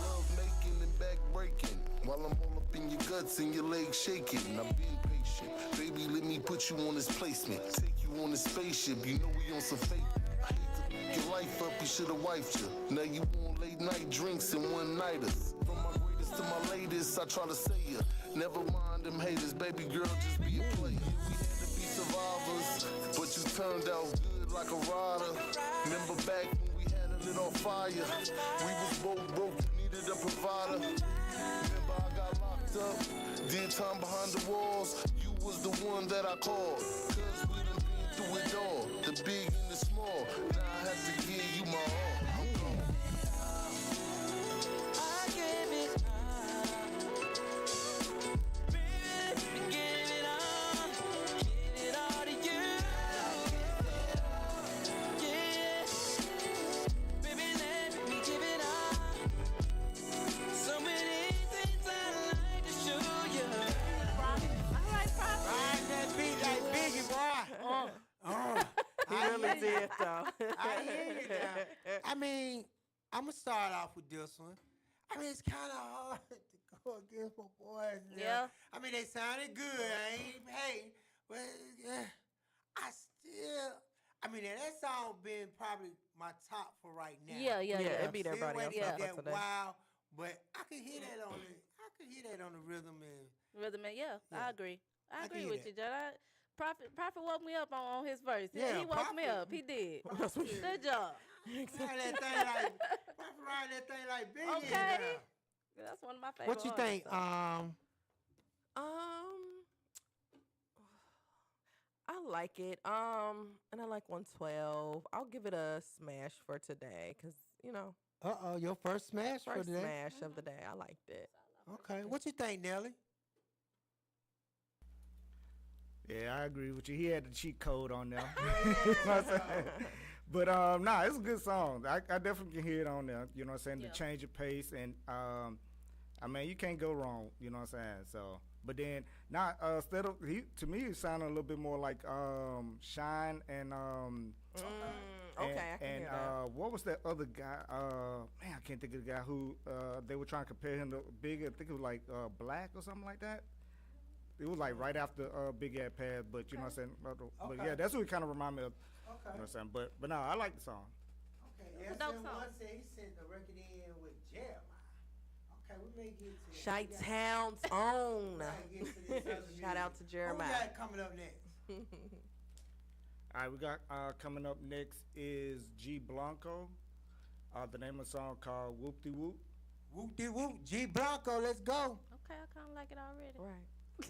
Love making and back breaking. While I'm all up in your guts and your legs shaking. I'm being patient. Baby, let me put you on this placement. Take you on this spaceship. You know we on some fake. I hate to your life up, you should've wiped you. Now you want late night drinks and one nighters. From my greatest to my latest, I try to say ya. Never mind them haters, baby girl, just be a player. We had to be survivors, but you turned out good like a rider. Remember back when we had a lit on fire? We was both broke, needed a provider. Remember I got locked up, did time behind the walls. You was the one that I called, cause we done been through it all, the big and the small. Now I have to give you my all. I'm gone. I gave it all. Baby, give it all to you. Yeah, baby, let me give it all. So many things I'd like to show you. All right, Prophet. Ride that beat like Biggie, boy. He I really hear you. did, though. I hear you now. I mean, I'm gonna start off with this one. I mean, it's kind of hard to go against my boys. Now. Yeah. I mean, they sounded good. I ain't even hating, but yeah, I mean, that song been probably my top for right now. Yeah. It beat Still everybody else waiting up to for get today. wild, but I could hear that on the. I could hear that on the rhythm and. Rhythm man, yeah, Yeah. I agree. I I agree can with hear you, Judge. Prophet woke me up on his verse. Yeah, he woke me Prophet- up. He did. Prophet- Good job. Ride that thing like. Ride that thing like Biggie. Okay. now. That's one of my favorite. What you think? artists, so. I like it. And I like 112. I'll give it a smash for today, cause you know, Your first smash for first today. smash of the day. I liked it. Okay, what you think, Nelly? Yeah, I agree with you. He had the cheat code on there. You know what I'm saying? But nah, it's a good song. I definitely can hear it on there. You know what I'm saying? Yeah. The change of pace and I mean you can't go wrong. You know what I'm saying? So, but then not instead of to me it sounded a little bit more like Shine and Okay, I can and hear that. what was that other guy? Man, I can't think of the guy who they were trying to compare him to Big. I think it was like Black or something like that. It was like right after Big Ad Pass, but you know what I'm saying. But Okay. yeah, that's what it kind of remind me of. Okay. You know what I'm saying. But no, I like the song. Okay. That's a Yes, dope and song. one said he sent the record in with Jeremiah. Okay, we may get to that. Chi-Town's own. We gotta get to this other Shout out to music. Jeremiah. Who we got coming up next? All right, we got coming up next is G Blanco. The name of the song called Whoop De Whoop. Whoop de whoop, G Blanco, let's go. Okay, I kind of like it already. Right.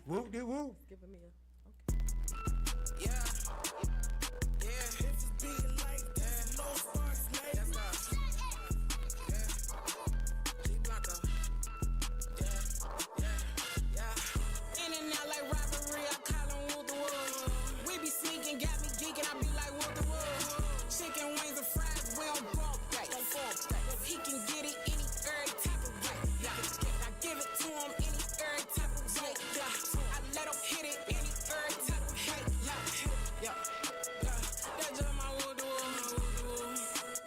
Whoop de whoop. Giving me a. Yeah. Yeah. If it's beating like this, no sparks, mate. That's us. Yeah. G Blanco. Yeah. In and out like robbery, I call him Whoop the Whoop. We be sneaking, got me geeking, I be like Whoop the Whoop. Chicken wings and fries, we don't bump right. If he can get it any every type of way. Yeah. I give it to him any every type of way. Yeah. I let him hit it any every type of way. Yeah. Yeah. That's just my Whoop the Whoop.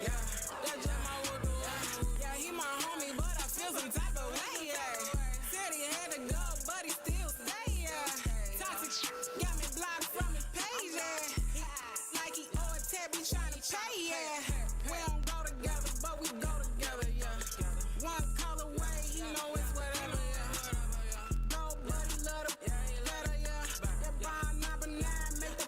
Yeah. That's just my Whoop the Whoop. Yeah, he my homie, but I feel some type of way. Yeah. Said he had to go, but he still stay. Yeah. Toxic got me blocked from his page. Yeah. Like he owe a tab, he tryna pay. Yeah. We don't go together, but we go together. Yeah. One call away, he know it's whatever. Yeah. Nobody love the better. Yeah. That bond number 9 make the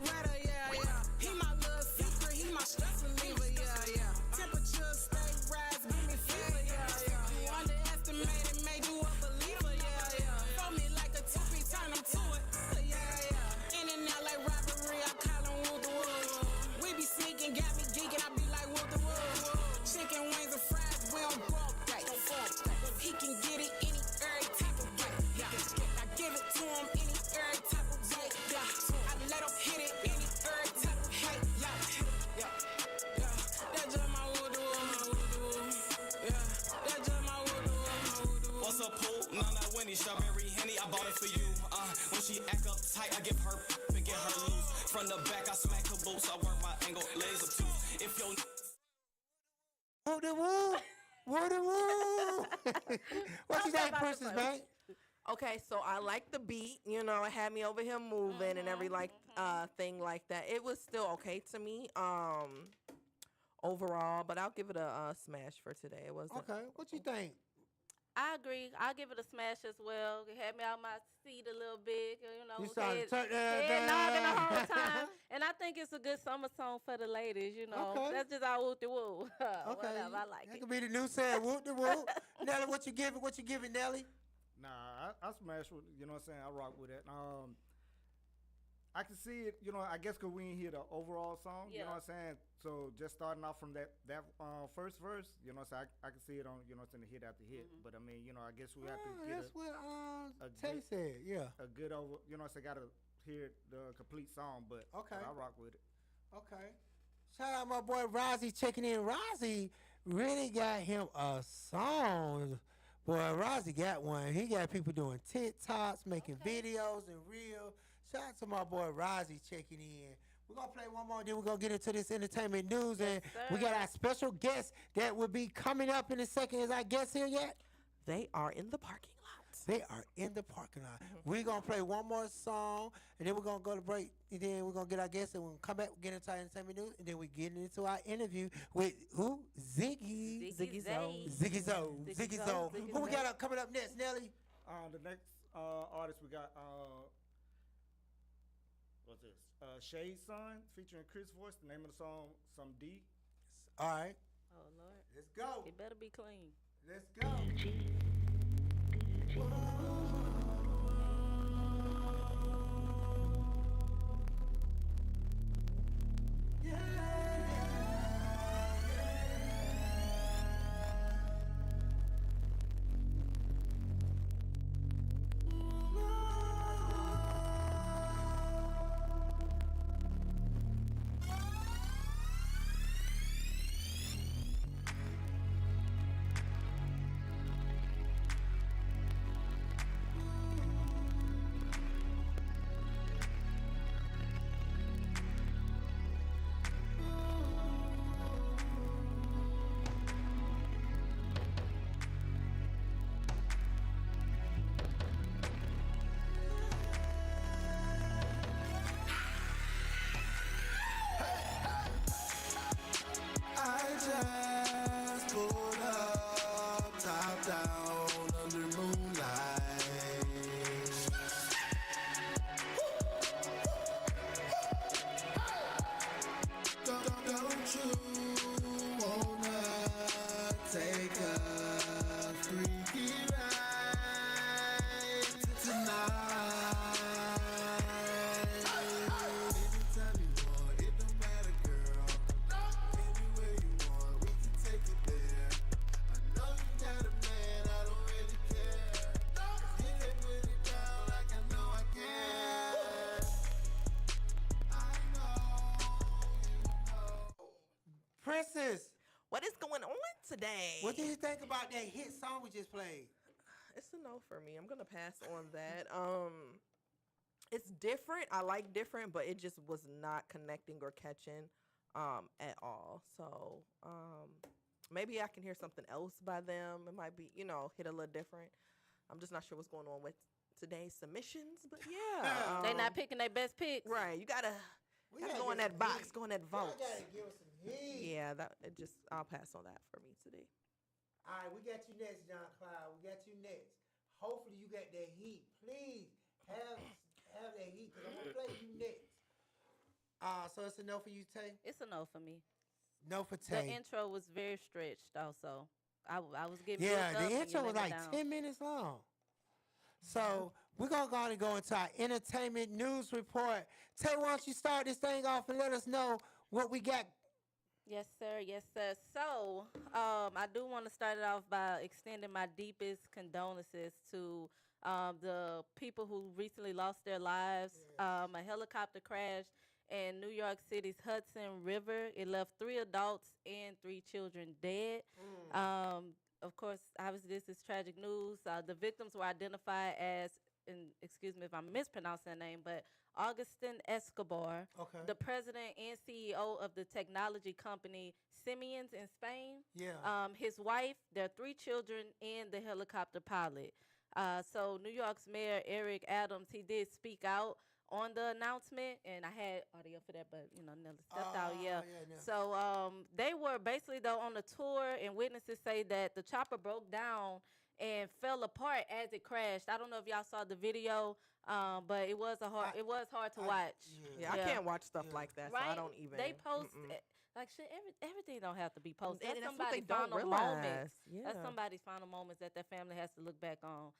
redder. Yeah. Yeah. He my little secret, he my stress reliever. Yeah. Yeah. Temperature stay rise, give me fever. Yeah. Yeah. You underestimated, made you a believer. Yeah. Yeah. Throw me like a 2-piece, turn him to it. Yeah. Yeah. In and out like robbery, I call him Whoop the Whoop. We be sneaking, got me geeking, I be like Whoop the Whoop. Chicken wings and fries, we don't bulk right. If he can get it any every type of way. Yeah. I give it to him any every type of way. Yeah. I let him hit it any every type of way. Yeah. Yeah. Yeah. That's just my Whoop the Whoop. Yeah. That's just my Whoop the Whoop. What's up, Pooh? Nana Winnie, strawberry Henny, I bought it for you. When she act up tight, I give her and get her loose. From the back, I smack her boots, I work my angle, laser tooth. If your Whoop de whoop. Whoop de whoop. What you think, Princess Bank? Okay, so I like the beat. You know, it had me over here moving and every thing like that. It was still okay to me. Overall, but I'll give it a smash for today. It wasn't Okay, what you think? I agree. I'll give it a smash as well. It had me out my seat a little bit, you know. You started to turn that head nogging the whole down. time. And I think it's a good summer song for the ladies, you know. Okay. That's just our whoop de whoop. Okay, Whatever, I like that it. could be the new saying. Whoop de whoop. Nelly, what you give it? What you give it, Nelly? Nah, I smash with, you know what I'm saying? I rock with it. I can see it, you know, I guess because we ain't hear the overall song, you know what I'm saying? So just starting off from that first verse, you know what I'm saying? I can see it on, you know, it's in the hit after hit. But I mean, you know, I guess we have to get That's what Teddy said, yeah. a good over, you know what I'm saying? Got to hear the complete song, but Okay. I rock with it. Okay. Shout out my boy Rozzy checking in. Rozzy really got him a song. Boy, Rozzy got one. He got people doing TikToks, making videos and reels. Shout out to my boy Rozzy checking in. We're going to play one more, then we're going to get into this entertainment news. And we got our special guest that will be coming up in a second. Is our guest here yet? They are in the parking lot. They are in the parking lot. We're going to play one more song, and then we're going to go to break. And then we're going to get our guests, and we'll come back, get into our entertainment news, and then we get into our interview with who? Ziggy. Ziggy Zay. Ziggy Zoe. Ziggy Zoe. Ziggy Who we Zoe. got coming up next, Nelly? The next artist we got, what's this? Shade Son featuring Chris Voice. The name of the song, Some D. All right. Oh, Lord. Let's go. It better be clean. Let's go. Dang. What do you think about that hit song we just played? It's a no for me. I'm gonna pass on that. It's different. I like different, but it just was not connecting or catching at all. So maybe I can hear something else by them. It might be, hit a little different. I'm just not sure what's going on with today's submissions, but yeah. They not picking their best picks. Right. You gotta go in get that some box, heat. go in that vote. Gotta give us some heat. Yeah, I'll pass on that for me today. All right, we got you next, John Cloud. We got you next. Hopefully you got that heat. Please have that heat, because I'm going to play you next. So it's a no for you, Tay? It's a no for me. No for The Tay. intro was very stretched also. I was giving Yeah, built up the and you intro was let me like down. 10 minutes long. So we're going to go into our entertainment news report. Tay, why don't you start this thing off and let us know what we got. Yes, sir. Yes, sir. So, I do want to start it off by extending my deepest condolences to the people who recently lost their lives. A helicopter crashed in New York City's Hudson River. It left 3 adults and 3 children dead. Of course, obviously, this is tragic news. The victims were identified as, and excuse me if I'm mispronouncing the name, but Augustin Escobar, the president and CEO of the technology company Siemens in Spain. Yeah. His wife, their 3 children, and the helicopter pilot. So New York's Mayor Eric Adams, he did speak out on the announcement, and I had audio for that, but Nelly stepped out. Yeah. So they were basically though on the tour, and witnesses say that the chopper broke down and fell apart as it crashed. I don't know if y'all saw the video, but it was hard to watch. Yeah, I can't watch stuff like that, so I don't even. They post like shit. Everything don't have to be posted. And That's that's what they somebody's don't final realize. moments. Yeah. That's somebody's final moments that their family has to look back on.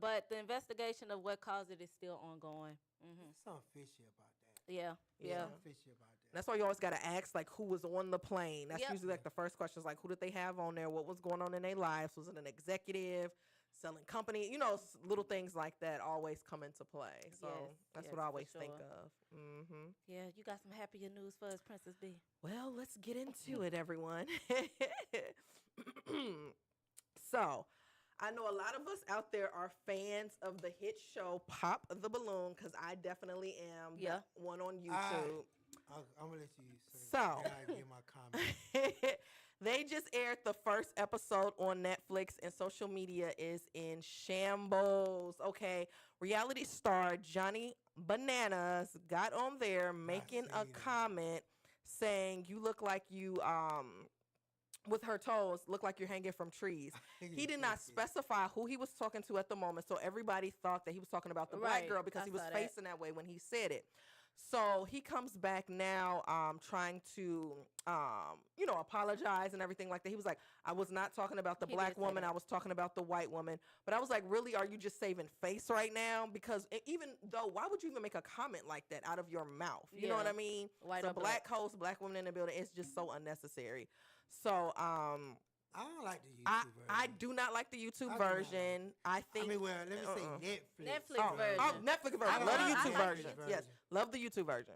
But the investigation of what caused it is still ongoing. There's something fishy about that. Yeah. Something fishy about that. That's why you always got to ask, like, who was on the plane. That's usually, like, the first question is, like, who did they have on there? What was going on in their lives? Was it an executive, selling company? Little things like that always come into play. So that's what I always think of. Mm-hmm. Yeah, you got some happier news for us, Princess B. Well, let's get into it, everyone. So, I know a lot of us out there are fans of the hit show Pop the Balloon, because I definitely am. Yeah. The one on YouTube. I'm going to let you say So, and I give my comment. they just aired the first episode on Netflix, and social media is in shambles. Okay, reality star Johnnie Bananas got on there making a comment saying, "You look like you with her toes, look like you're hanging from trees." He did not specify who he was talking to at the moment, so everybody thought that he was talking about the black girl because he was facing that way when he said it. So he comes back now trying to, apologize and everything like that. He was like, I was not talking about the black woman. I was talking about the white woman. But I was like, really, are you just saving face right now? Because even though, why would you even make a comment like that out of your mouth? You know what I mean? White so or black host, black woman in the building, it's just so unnecessary. So I don't like the YouTube version. I do not like the YouTube version. I think. let me say Netflix. Netflix version. Oh, Netflix version. Love the YouTube version. Yes, love the YouTube version.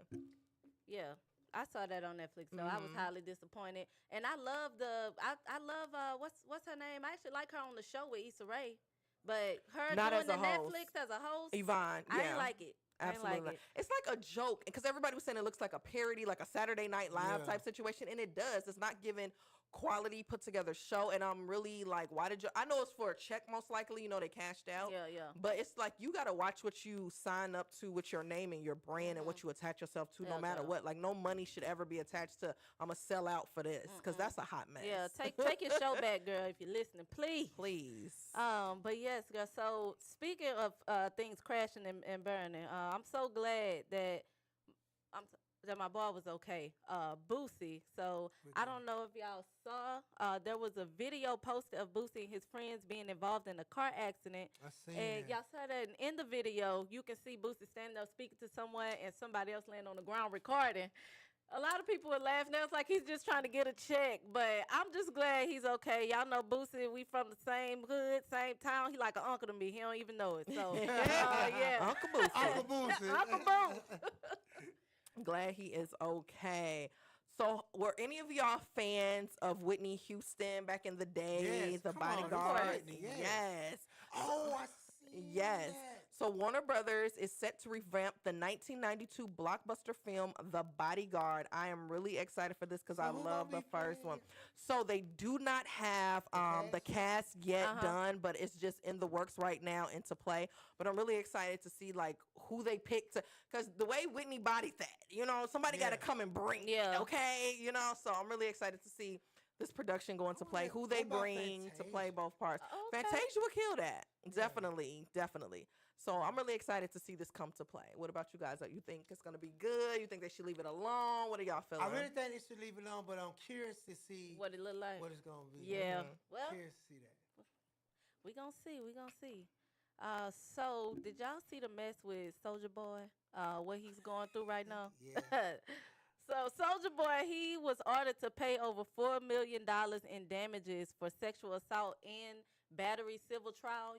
Yeah, I saw that on Netflix, so I was highly disappointed. And I love I love what's her name? I actually like her on the show with Issa Rae, but her Not doing as the a host. Netflix as a host, Yvonne. I Yeah. didn't like it. Absolutely. I didn't like it. It's like a joke because everybody was saying it looks like a parody, like a Saturday Night Live type situation, and it does. It's not giving quality put together show, and I'm really like, why did you? I know it's for a check, most likely. They cashed out. Yeah. But it's like you got to watch what you sign up to with your name and your brand and what you attach yourself to, no matter what. Like no money should ever be attached to. I'm gonna sell out for this because that's a hot mess. Yeah, take your show back, girl, if you're listening, please. Please. But yes, girl. So speaking of things crashing and burning, I'm so glad that that my boy was okay. Boosie. So I don't know if y'all saw. There was a video posted of Boosie and his friends being involved in a car accident. I seen And that. y'all saw that in the video. You can see Boosie standing there speaking to someone, and somebody else laying on the ground recording. A lot of people were laughing. It was like he's just trying to get a check, but I'm just glad he's okay. Y'all know Boosie, we from the same hood, same town. He like an uncle to me. He don't even know it. So, yeah. Uncle Boosie. Uncle Boosie. Uncle Boo. Glad he is okay. So, were any of y'all fans of Whitney Houston back in the day? Yes, The come on, Bodyguard. Whitney, yes. Yes. Oh, I see. Yes. that. So Warner Brothers is set to revamp the 1992 blockbuster film The Bodyguard. I am really excited for this because So I who love gonna the be first playing one. So they do not have the cast yet done, but it's just in the works right now into play. But I'm really excited to see like who they pick to, because the way Whitney bodied that, you know, somebody got to come and bring it, okay? You know, so I'm really excited to see this production going to play, who they bring to play both parts. Fantasia will kill that. Definitely. So I'm really excited to see this come to play. What about you guys? You think it's going to be good? You think they should leave it alone? What are y'all feeling? I really think they should leave it alone, but I'm curious to see what it look like. What it's going to be. Yeah. Well, curious to see that. We gonna see. So did y'all see the mess with Soulja Boy? What he's going through right now? Yeah. So Soulja Boy, he was ordered to pay over $4 million in damages for sexual assault and battery civil trial.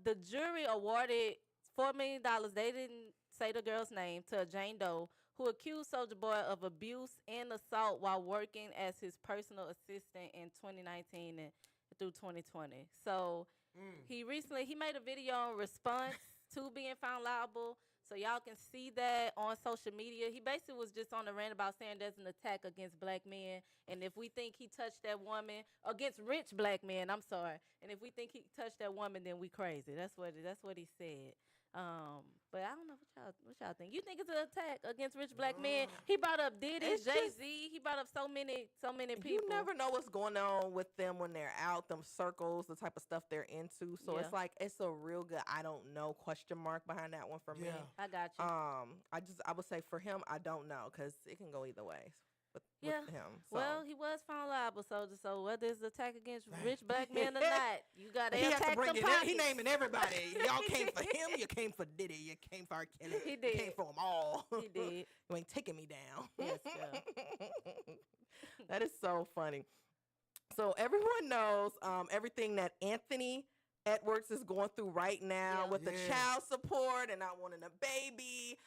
The jury awarded $4 million. They didn't say the girl's name, to Jane Doe, who accused Soulja Boy of abuse and assault while working as his personal assistant in 2019 and through 2020. So he made a video in response to being found liable. So y'all can see that on social media. He basically was just on the rant about saying there's an attack against black men. And if we think he touched that woman, against rich black men, I'm sorry. And if we think he touched that woman, then we crazy. That's what he said. But I don't know what y'all think. You think it's an attack against rich black men? He brought up Diddy, Jay-Z. He brought up so many people. You never know what's going on with them when they're out, them circles, the type of stuff they're into. So it's like, it's a real good I don't know question mark behind that one for me. I got you. I would say for him, I don't know, because it can go either way. With him. So. Well, he was found liable, so whether it's an attack against rich black men or not, you got to attack attack bring the it in. He naming everybody. Y'all came for him. You came for Diddy. You came for R. Kelly. He did. You came for them all. He did. You ain't taking me down. Yes, yeah. That is so funny. So everyone knows everything that Anthony Edwards is going through right now with the child support and not wanting a baby.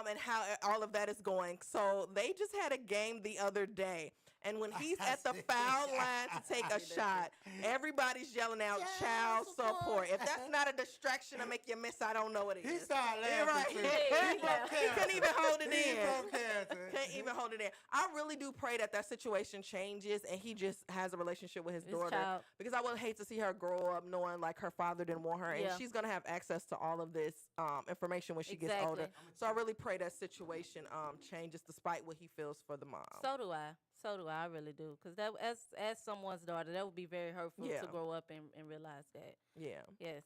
And how all of that is going. So they just had a game the other day. And when he's at the foul line to take a shot, everybody's yelling out child support. If that's not a distraction to make you miss, I don't know what it is. He started laughing. He couldn't even hold it in. Can't even hold it in. I really do pray that situation changes and he just has a relationship with his daughter. Because I would hate to see her grow up knowing like her father didn't want her. And she's going to have access to all of this information when she gets older. So I really pray that situation changes despite what he feels for the mom. So do I. I really do. Because that, as someone's daughter, that would be very hurtful to grow up and realize that. Yeah. Yes.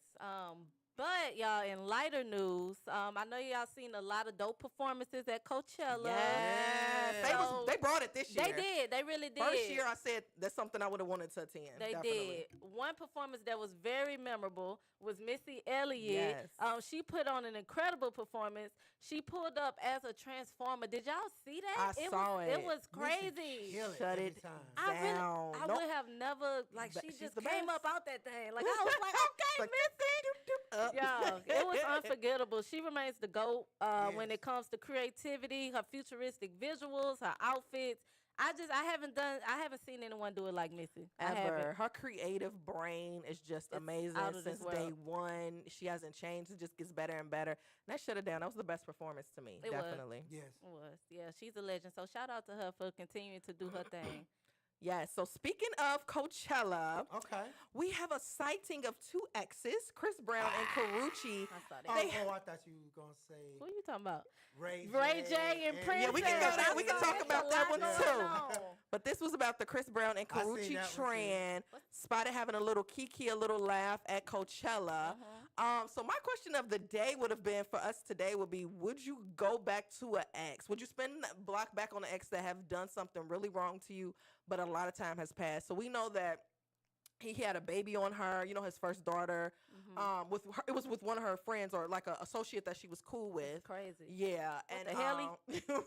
But y'all, in lighter news, I know y'all seen a lot of dope performances at Coachella. Yes. They brought it this year. They did. They really did. First year I said that's something I would have wanted to attend. They did. One performance that was very memorable was Missy Elliott. Yes. She put on an incredible performance. She pulled up as a transformer. Did y'all see that? I saw it. It was crazy. Shut it down. I would have never, like, she just came up out that thing. Like, I was like, okay, Missy. Yeah, it was unforgettable. She remains the GOAT when it comes to creativity, her futuristic visuals, her outfits. I haven't seen anyone do it like Missy. Ever. Her creative brain is just amazing since day one. She hasn't changed. It just gets better and better. And that shut it down. That was the best performance to me. Definitely. Yes. It was. Yeah, she's a legend. So shout out to her for continuing to do her thing. Yes. So speaking of Coachella, we have a sighting of two exes, Chris Brown and Karrueche. I saw that. I thought you were gonna say. Who are you talking about? Ray J and Prince. Yeah, we can go there. We can talk about that one too. But this was about the Chris Brown and Karrueche trend. Spotted having a little kiki, a little laugh at Coachella. So my question of the day would have been for us today would be: would you go back to an ex? Would you spend that block back on an ex that have done something really wrong to you, but a lot of time has passed? So we know that he had a baby on her, you know, his first daughter. With her, it was with one of her friends or like an associate that she was cool with. That's crazy. Yeah. What the hell?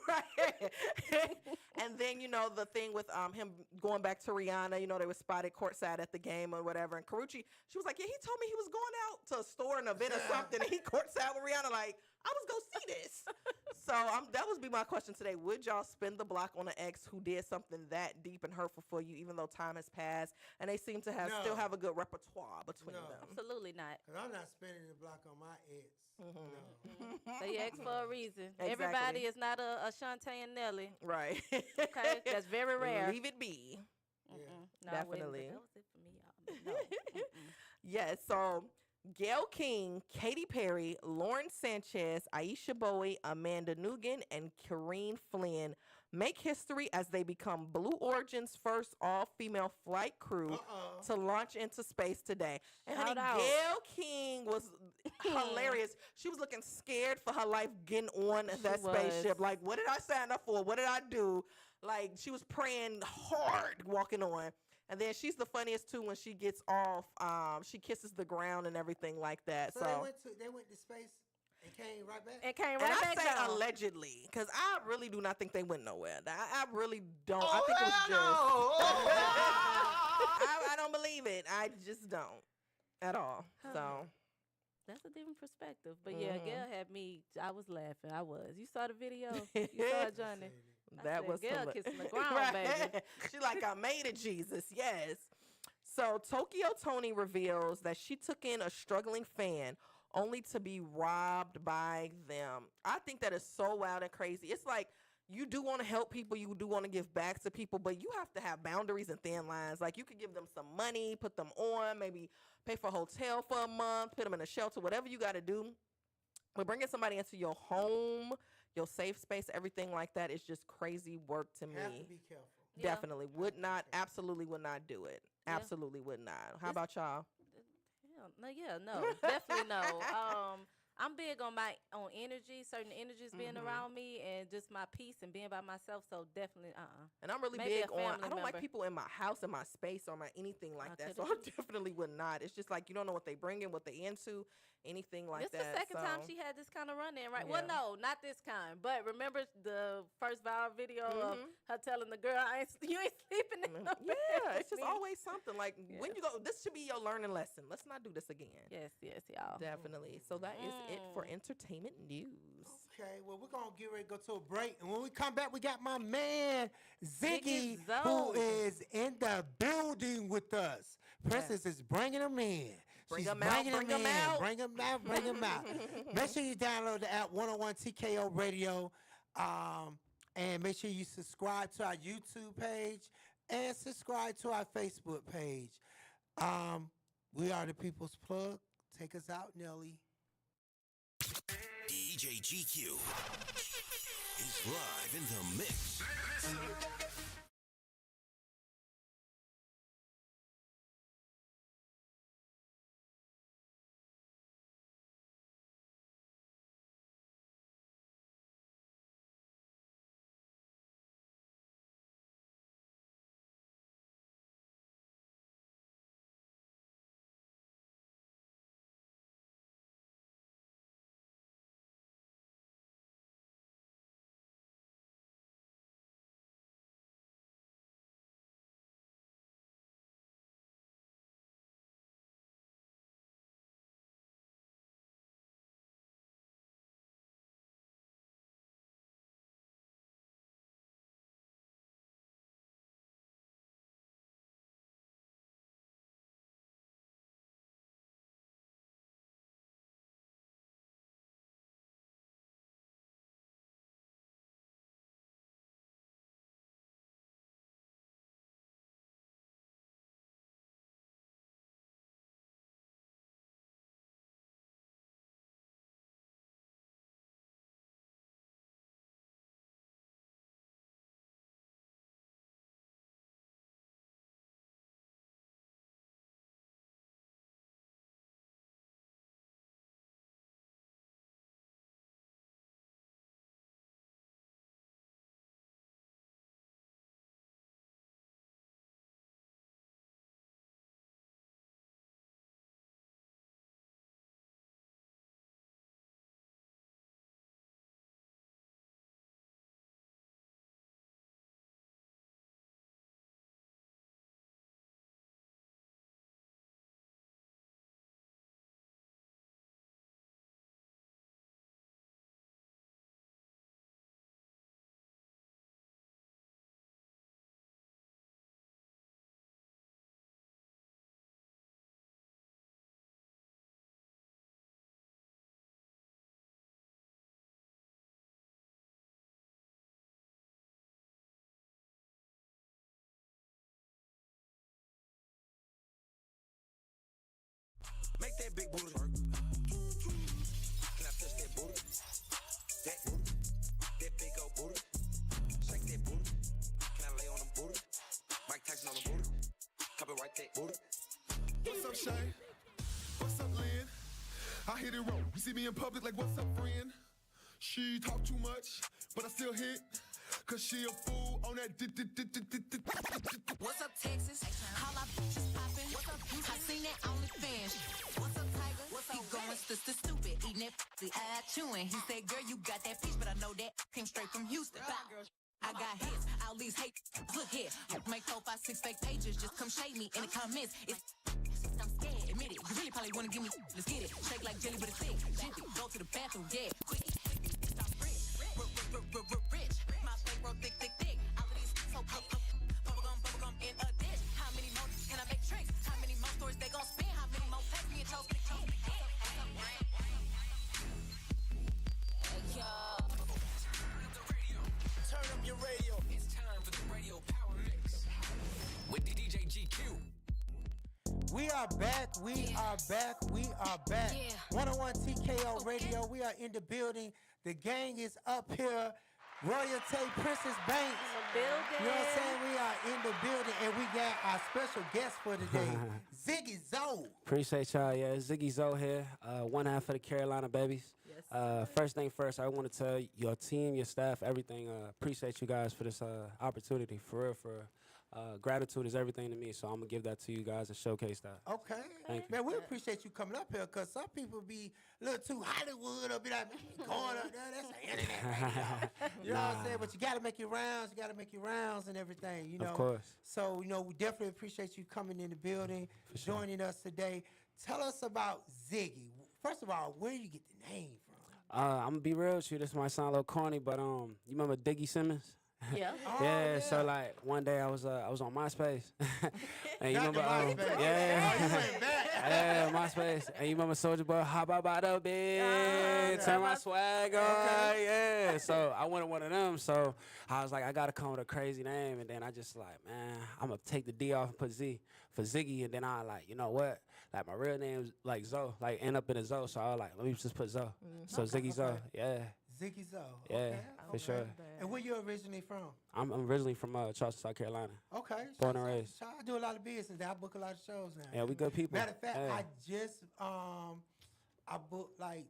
Right. And then, the thing with him going back to Rihanna, they were spotted courtside at the game or whatever. And Karuchi, she was like, yeah, he told me he was going out to a store, an event or something. And he courtside with Rihanna. Like, I was going to see this. So that would be my question today. Would y'all spend the block on an ex who did something that deep and hurtful for you, even though time has passed? And they seem to still have a good repertoire between them. Absolutely not. Because I'm not spending the block on my ex. No. So you asked for a reason. Exactly. Everybody is not a Shantae and Nelly. Right. Okay, that's very rare. Leave it be. No, Definitely. That was it for me, y'all. No. Yes. So Gayle King, Katy Perry, Lauren Sanchez, Aisha Bowie, Amanda Nugan, and Kareen Flynn make history as they become Blue Origin's first all-female flight crew to launch into space today. And honey, Gayle King was hilarious. She was looking scared for her life getting on that spaceship. Like, what did I sign up for? What did I do? Like, she was praying hard walking on. And then she's the funniest too when she gets off. She kisses the ground and everything like that. So they went to space and came right back. I say allegedly, because I really do not think they went nowhere. I really don't. I think it was just. I don't believe it. I just don't at all. So. That's a different perspective. But yeah, Gayle had me. I was laughing. I was. You saw the video? You saw it, Johnny? That was Gayle kissing the ground, baby. She like, I made it, Jesus. Yes. So Tokyo Toni reveals that she took in a struggling fan only to be robbed by them. I think that is so wild and crazy. It's like, you do want to help people, you do want to give back to people, but you have to have boundaries and thin lines. Like, you could give them some money, put them on, maybe pay for a hotel for a month, put them in a shelter, whatever you got to do. But bringing somebody into your home, your safe space, everything like that is just crazy work to me. Have to be careful. Definitely. Would not, absolutely would not do it. Absolutely would not. How about y'all? No, definitely no. I'm big on energy, certain energies being around me, and just my peace and being by myself. So definitely, And I'm really Maybe big a on. family I don't like member. people in my house, in my space, or my anything like that. So I definitely would not. It's just like, you don't know what they bring in, what they into, anything like this that. This the second time she had this kind of run in, right? Yeah. Well, no, not this kind. But remember the first viral video of her telling the girl, you ain't sleeping in no bed Yeah, it's with just me." always something. Like, when you go, this should be your learning lesson. Let's not do this again. Yes, y'all. Definitely. So that is it for entertainment news. Okay, well, we're going to get ready to go to a break. And when we come back, we got my man, Ziggy, Zone. who is in the building with us. Princess is bringing him in. Bring She's 'em out, bringing bring 'em him in. out. Bring him out, bring him out. Make sure you download the app 101 TKO Radio. And make sure you subscribe to our YouTube page and subscribe to our Facebook page. We are the People's Plug. Take us out, Nelly. DJ GQ is live in the mix. Make that big booty work. Can I touch that booty? That booty. That big old booty. Shake that booty. Can I lay on them booty? Mike Tyson on the booty. Copyright that booty. What's up, Shay? What's up, Lynn? I hit it wrong. You see me in public like, what's up, friend? She talk too much, but I still hit. Cause she a fool on that. What's up, Texas? How my bitches poppin'? What's up, Houston? I seen that OnlyFans. What's up, Tiger? What's up, he going stupid, eating that pussy, chewing. He said, girl, you got that peach, but I know that came straight from Houston. I got hits, all these hate. Look here, make 4, 5, 6 fake pages. Just come shade me in the comments. I'm scared, admit it. You really probably wanna give me. Let's get it. Shake like jelly, but it's thick. Jiffy, go to the bathroom, yeah. Quick, I'm rich. My bankroll thick. All of these so bubblegum in a dish. How many more can I make tricks? How many more stories they gon' spin? How many more pets me and chose for the king? Turn up your radio. It's time for the Radio Power Mix with DJ GQ. We are back. Yeah. 101 TKO Radio. We are in the building. The gang is up here. Royalty Princess Banks. You know what I'm saying? We are in the building, and we got our special guest for today, Ziggy Zoe. Appreciate y'all. Yeah, Ziggy Zoe here. One half of the Carolina Babies. Yes. First thing first, I want to tell your team, your staff, everything. Appreciate you guys for this opportunity. For real, gratitude is everything to me, so I'm gonna give that to you guys and showcase that. Okay. Thank you. Man, we appreciate you coming up here, because some people be a little too Hollywood or be like, man, you going up there, that's the internet radio. You know what I'm saying? But you gotta make your rounds and everything, you know. Of course. So, you know, we definitely appreciate you coming in the building, joining us today. Tell us about Ziggy. First of all, where do you get the name from? I'm gonna be real with you. This might sound a little corny, but you remember Diggy Simmons? Yeah. Yeah. So like one day I was on MySpace, and you remember MySpace. yeah, MySpace, and you remember Soulja Boy, hop out by the bed, turn my swag on, yeah. So I wanted one of them, so I was like, I gotta come with a crazy name, and then I just like, man, I'm gonna take the D off and put Z for Ziggy, and then I like, you know what? Like my real name's like Zoe, like end up in a Zoe, so I was like, let me just put Zoe. So Ziggy Zoe, yeah. Ziggy Zoe. Yeah, okay. for sure. And where you originally from? I'm originally from Charleston, South Carolina. Okay. Born and raised. So I do a lot of business there. I book a lot of shows now. Yeah, we good people. Matter of fact, yeah. I just I booked like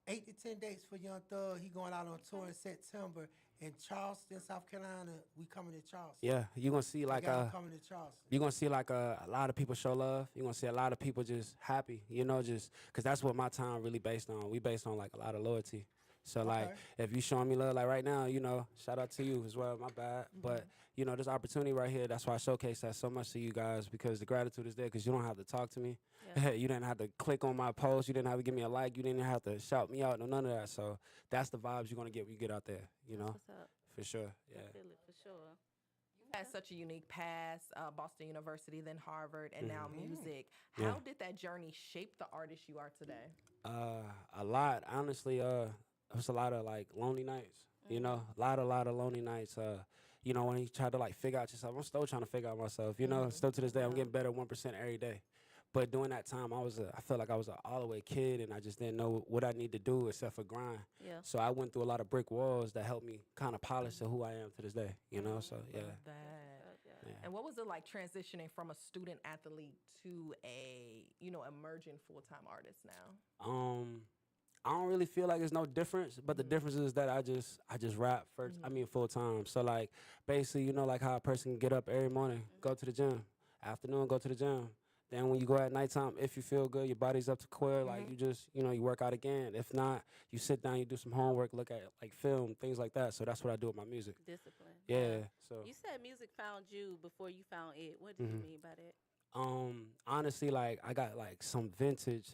8 to 10 dates for Young Thug. He going out on tour in September in Charleston, South Carolina. We coming to Charleston. Yeah, you're gonna see like coming to Charleston. You're gonna see like a lot of people show love. You're gonna see a lot of people just happy, you know, just because that's what my town really based on. We based on like a lot of loyalty. So like if you showing me love like right now, you know, shout out to you as well, my bad. But you know, this opportunity right here, that's why I showcase that so much to you guys, because the gratitude is there, because you don't have to talk to me. Yeah. You didn't have to click on my post, you didn't have to give me a like, you didn't have to shout me out, no none of that. So that's the vibes you're gonna get when you get out there, you know. What's up? For sure. Yeah. I feel it for sure. You had such a unique past, Boston University, then Harvard, and now music. How Yeah. did that journey shape the artist you are today? A lot, honestly. It was a lot of like lonely nights, you know, a lot of lonely nights. You know, when you try to like figure out yourself, I'm still trying to figure out myself. You know, still to this day, I'm getting better 1% every day. But during that time, I felt like I was an all the way kid, and I just didn't know what I need to do except for grind. Yeah. So I went through a lot of brick walls that helped me kind of polish to who I am to this day. You know, so yeah. Yeah. And what was it like transitioning from a student athlete to a, you know, emerging full-time artist now? I don't really feel like there's no difference, but the difference is that I just rap first. I mean, full time. So like basically, you know, like how a person can get up every morning, go to the gym, afternoon, go to the gym. Then when you go at nighttime, if you feel good, your body's up to queer, like you just, you know, you work out again. If not, you sit down, you do some homework, look at like film, things like that. So that's what I do with my music. Discipline. Yeah. So you said music found you before you found it. What do you mean by that? Honestly, like I got like some vintage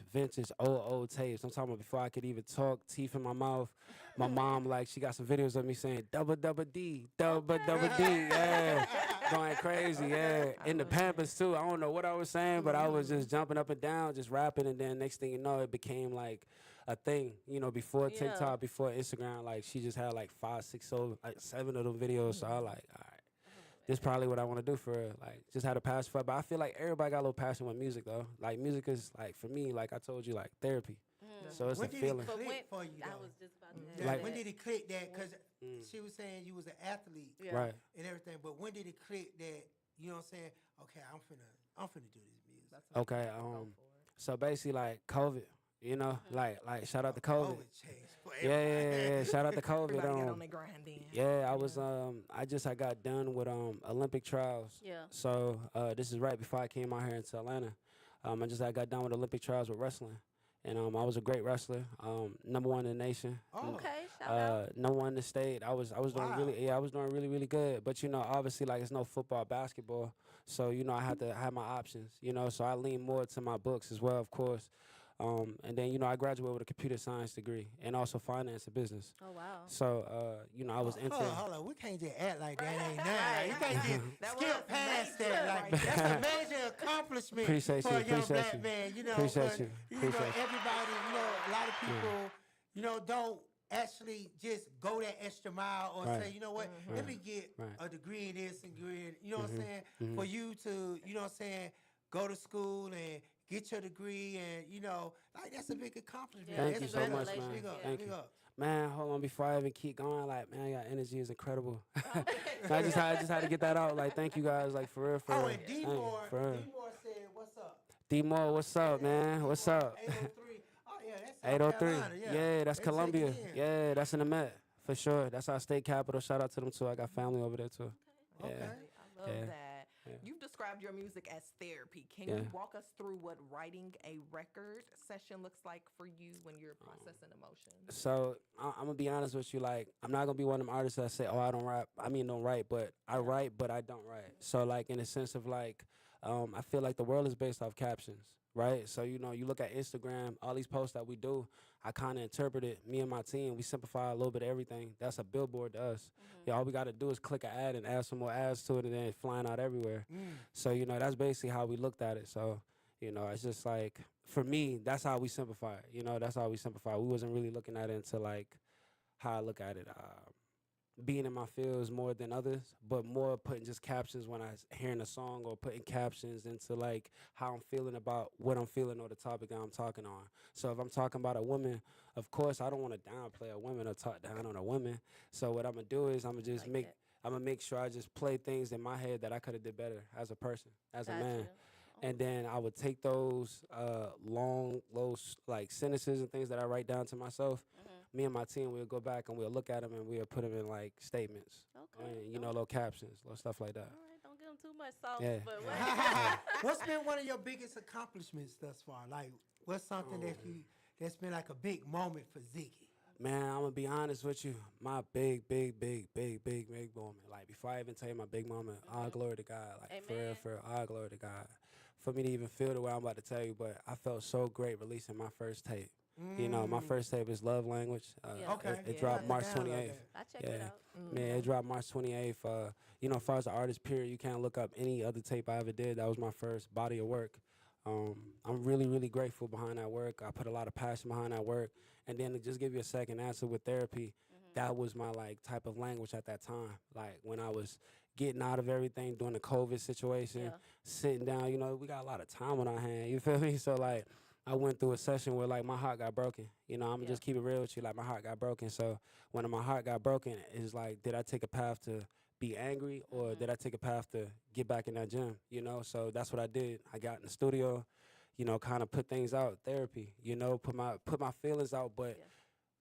old tapes. I'm talking about before I could even talk, teeth in my mouth. My mom, like, she got some videos of me saying double D, yeah, going crazy, yeah. In the Pampers too. I don't know what I was saying, but I was just jumping up and down, just rapping, and then next thing you know, it became like a thing. You know, before TikTok, before Instagram, like she just had like 5, 6, 7 of them videos. So I was like, all right. this probably what I want to do for real. Like, just had a passion for it. But I feel like everybody got a little passion with music, though. Like, music is, like, for me, like I told you, like, therapy. So it's when a did feeling. it click for you, I though? was just about to Yeah, Like- when did it click that? Because she was saying you was an athlete, Right. and everything. But when did it click that? You know what I'm saying? Okay, I'm finna do this music. Okay, so basically, like, COVID, you know, like shout out to COVID. changed Yeah. Shout out to COVID. Everybody got on their grind then. Yeah, I got done with Olympic trials. Yeah. So this is right before I came out here into Atlanta. I got done with Olympic trials with wrestling, and I was a great wrestler. Number one in the nation. Okay, shout out. Number one in the state. I was doing I was doing really good. But you know, obviously, like, it's no football, basketball. So you know, I had to have my options. You know, so I lean more to my books as well, of course. And then, you know, I graduated with a computer science degree and also finance and business. Oh, wow. So, you know, I was into... Hold on. We can't just act like that ain't nothing. You can't just skip past that. Like, that's a major accomplishment Appreciate for you, a young appreciate black you. man. You know, Appreciate but, you, you appreciate know, you. everybody, you know, a lot of people, you know, don't actually just go that extra mile or Right. say, you know what, let me get a degree in this and degree in, you know what I'm saying? For you to, you know what I'm saying, go to school and get your degree and, you know, like, that's a big accomplishment. Thank you That's so big much, up. man. Big up, Thank big you. up. Man, hold on, before I even keep going, like, man, your energy is incredible. So I just had to get that out. Like, thank you guys, like, for real, for Oh, real. and Thank you, D-Moore for real. said, what's up? D-Moore, what's up, man? What's up? 803. Oh, yeah, that's South 803. Carolina, Yeah, that's They take Columbia. it in. Yeah, that's in the Met, for sure. That's our state capital. Shout out to them, too. I got family over there, too. Yeah. I love Yeah. that. Yeah. You've described your music as therapy. Can Yeah. you walk us through what writing a record session looks like for you when you're processing emotions? So I'm gonna be honest with you. Like, I'm not gonna be one of them artists that say, "Oh, I don't rap." I mean, don't write, but I write, but I don't write. So, like, in the sense of like, I feel like the world is based off captions, right? So, you know, you look at Instagram, all these posts that we do, I kind of interpret it. Me and my team, we simplify a little bit of everything. That's a billboard to us. Yeah, all we got to do is click an ad and add some more ads to it, and then it's flying out everywhere. So, you know, that's basically how we looked at it. So, you know, it's just like, for me, that's how we simplify it. You know, that's how we simplify it. We wasn't really looking at it into, like, how I look at it. Being in my fields more than others, but more putting just captions when I hearing a song, or putting captions into, like, how I'm feeling about what I'm feeling or the topic I'm talking on. So if I'm talking about a woman, of course, I don't want to downplay a woman or talk down on a woman. So what I'm going to do is I'm going to make sure I just play things in my head that I could have did better as a person, as a man. And then I would take those those like sentences and things that I write down to myself. Me and my team, we'll go back and we'll look at them and we'll put them in, like, statements. Okay. And, you know, little captions, little stuff like that. All right, don't give them too much sauce. Yeah. But What's been one of your biggest accomplishments thus far? Like, what's something that's been like a big moment for Ziggy? Man, I'm gonna be honest with you. My big moment. Like, before I even tell you my big moment, all glory to God. Like, for real, all glory to God. For me to even feel the way I'm about to tell you, but I felt so great releasing my first tape. You know, my first tape is Love Language. It dropped March 28th. I checked it out. Man, it dropped March 28th. You know, as far as the artist period, you can't look up any other tape I ever did. That was my first body of work. I'm really grateful behind that work. I put a lot of passion behind that work. And then to just give you a second answer with therapy, that was my, like, type of language at that time. Like, when I was getting out of everything during the COVID situation, sitting down, you know, we got a lot of time on our hand, you feel me? So, like, I went through a session where, like, my heart got broken. You know, I'm going to just keep it real with you. Like, my heart got broken. So when my heart got broken, it's like, did I take a path to be angry, or did I take a path to get back in that gym? You know, so that's what I did. I got in the studio, you know, kind of put things out, therapy, you know, put my feelings out, but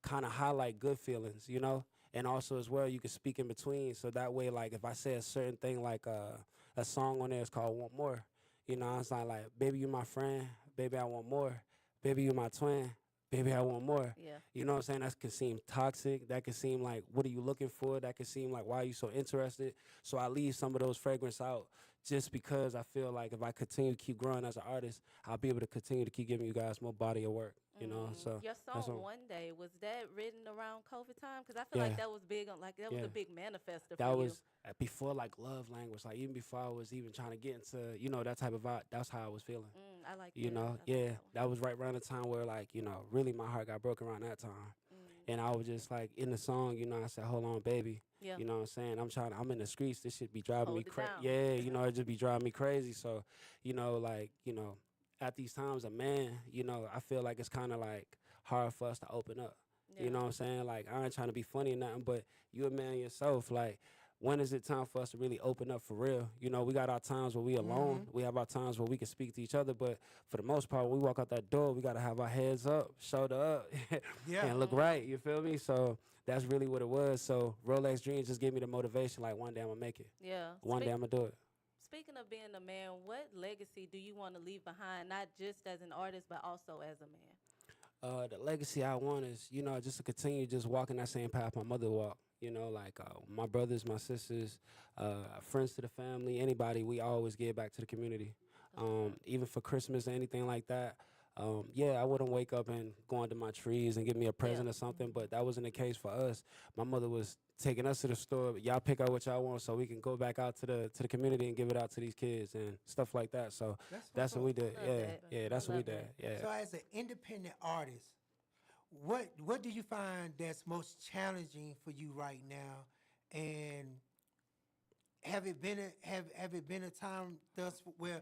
kind of highlight good feelings, you know? And also as well, you can speak in between. So that way, like, if I say a certain thing, like a song on there is called Want More, you know, it's not like, baby, you my friend, baby, I want more. Baby, you my twin. Baby, I want more. Yeah. You know what I'm saying? That can seem toxic. That can seem like, what are you looking for? That can seem like, why are you so interested? So I leave some of those fragrance out just because I feel like if I continue to keep growing as an artist, I'll be able to continue to keep giving you guys more body of work. You know, so your that's song what- One Day, was that written around COVID time? Because I feel like that was big on, like, that was a big manifester That for was before, like, love language. Like, even before I was even trying to get into, you know, that type of vibe. That's how I was feeling. I like You that. know, I like that was right around the time where, like, you know, really my heart got broken around that time. And I was just like in the song, you know, I said, hold on, baby. Yeah. You know what I'm saying? I'm in the streets. This shit be driving Hold me it crazy. down. Yeah, you know, it just be driving me crazy. So, you know, like, you know, at these times, a man, you know, I feel like it's kind of like hard for us to open up. You know what I'm saying? Like, I ain't trying to be funny or nothing, but you a man yourself. Like, when is it time for us to really open up for real? You know, we got our times where we alone. We have our times where we can speak to each other. But for the most part, when we walk out that door, we got to have our heads up, shoulder up, and look right. You feel me? So that's really what it was. So Rolex Dreams just gave me the motivation, like, one day I'm going to make it. Yeah. One day I'm going to do it. Speaking of being a man, what legacy do you want to leave behind, not just as an artist, but also as a man? The legacy I want is, you know, just to continue just walking that same path my mother walked. You know, like my brothers, my sisters, friends to the family, anybody, we always give back to the community. Even for Christmas or anything like that. Yeah, I wouldn't wake up and go under my trees and give me a present or something, but that wasn't the case for us. My mother was taking us to the store. Y'all pick out what y'all want so we can go back out to the community and give it out to these kids and stuff like that. So that's what we did. Yeah, that's what we did. Yeah. So as an independent artist, what do you find that's most challenging for you right now? And have it been a time thus where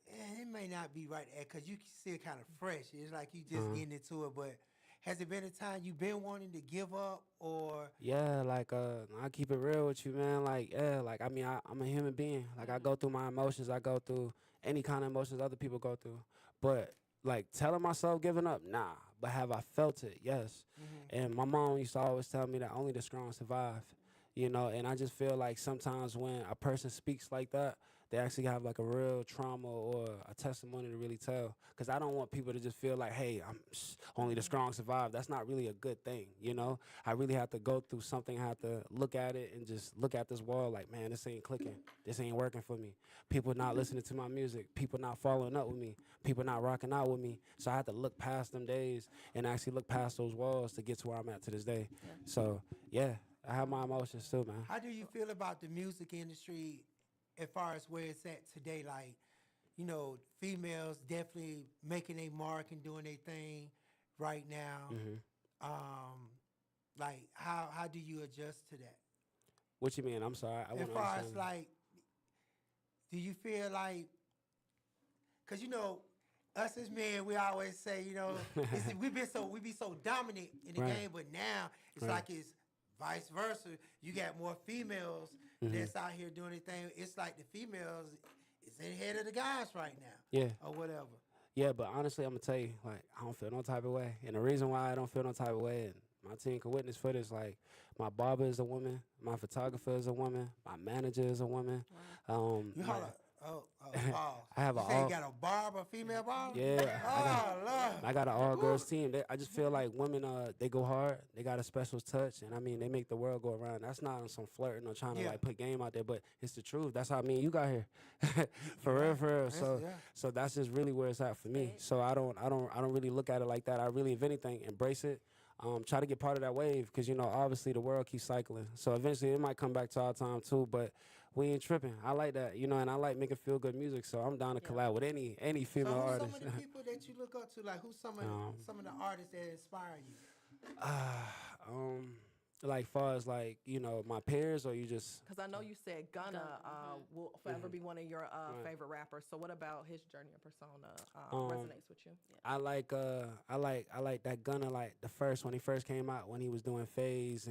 it may not be right because you still kind of fresh. It's like you just getting into it, but has it been a time you've been wanting to give up or? Yeah, like I keep it real with you, man. Like like I mean, I'm a human being. Like I go through my emotions. I go through any kind of emotions other people go through. But like telling myself giving up, nah. But have I felt it? Yes. And my mom used to always tell me that only the strong survive. You know, and I just feel like sometimes when a person speaks like that, they actually have like a real trauma or a testimony to really tell. Because I don't want people to just feel like, hey, only the strong survive. That's not really a good thing, you know? I really have to go through something. I have to look at it and just look at this wall like, man, this ain't clicking. This ain't working for me. People not listening to my music. People not following up with me. People not rocking out with me. So I have to look past them days and actually look past those walls to get to where I'm at to this day. Yeah. So, yeah, I have my emotions too, man. How do you feel about the music industry as far as where it's at today? Like, you know, females definitely making a mark and doing their thing right now. Like, how do you adjust to that? What you mean? I'm sorry. As far as like, do you feel like, because you know, us as men, we always say, you know, we be so dominant in the game, but now it's like it's vice versa. You got more females that's out here doing their thing. It's like the females is ahead of the guys right now. Yeah. Or whatever. Yeah, but honestly, I'm going to tell you, like, I don't feel no type of way. And the reason why I don't feel no type of way, and my team can witness for this, like, my barber is a woman, my photographer is a woman, my manager is a woman. You holla. I have you got a barber, a female barber? Yeah. I got an all-girls team. I just feel like women, they go hard. They got a special touch. And, I mean, they make the world go around. That's not on some flirting or trying to, like, put game out there. But it's the truth. That's how me and you got here. For real. So that's just really where it's at for me. So I don't really look at it like that. I really, if anything, embrace it. Try to get part of that wave because, you know, obviously the world keeps cycling. So eventually it might come back to our time, too. But we ain't tripping. I like that, you know, and I like making feel good music. So I'm down to collab with any female artist. So who's some of the people that you look up to? Like, who's some of the artists that inspire you? Like far as like, you know, my peers, or you just? Because I know you said Gunna will forever be one of your favorite rappers. So what about his journey and persona resonates with you? I like that Gunna, like the first when he first came out, when he was doing Phase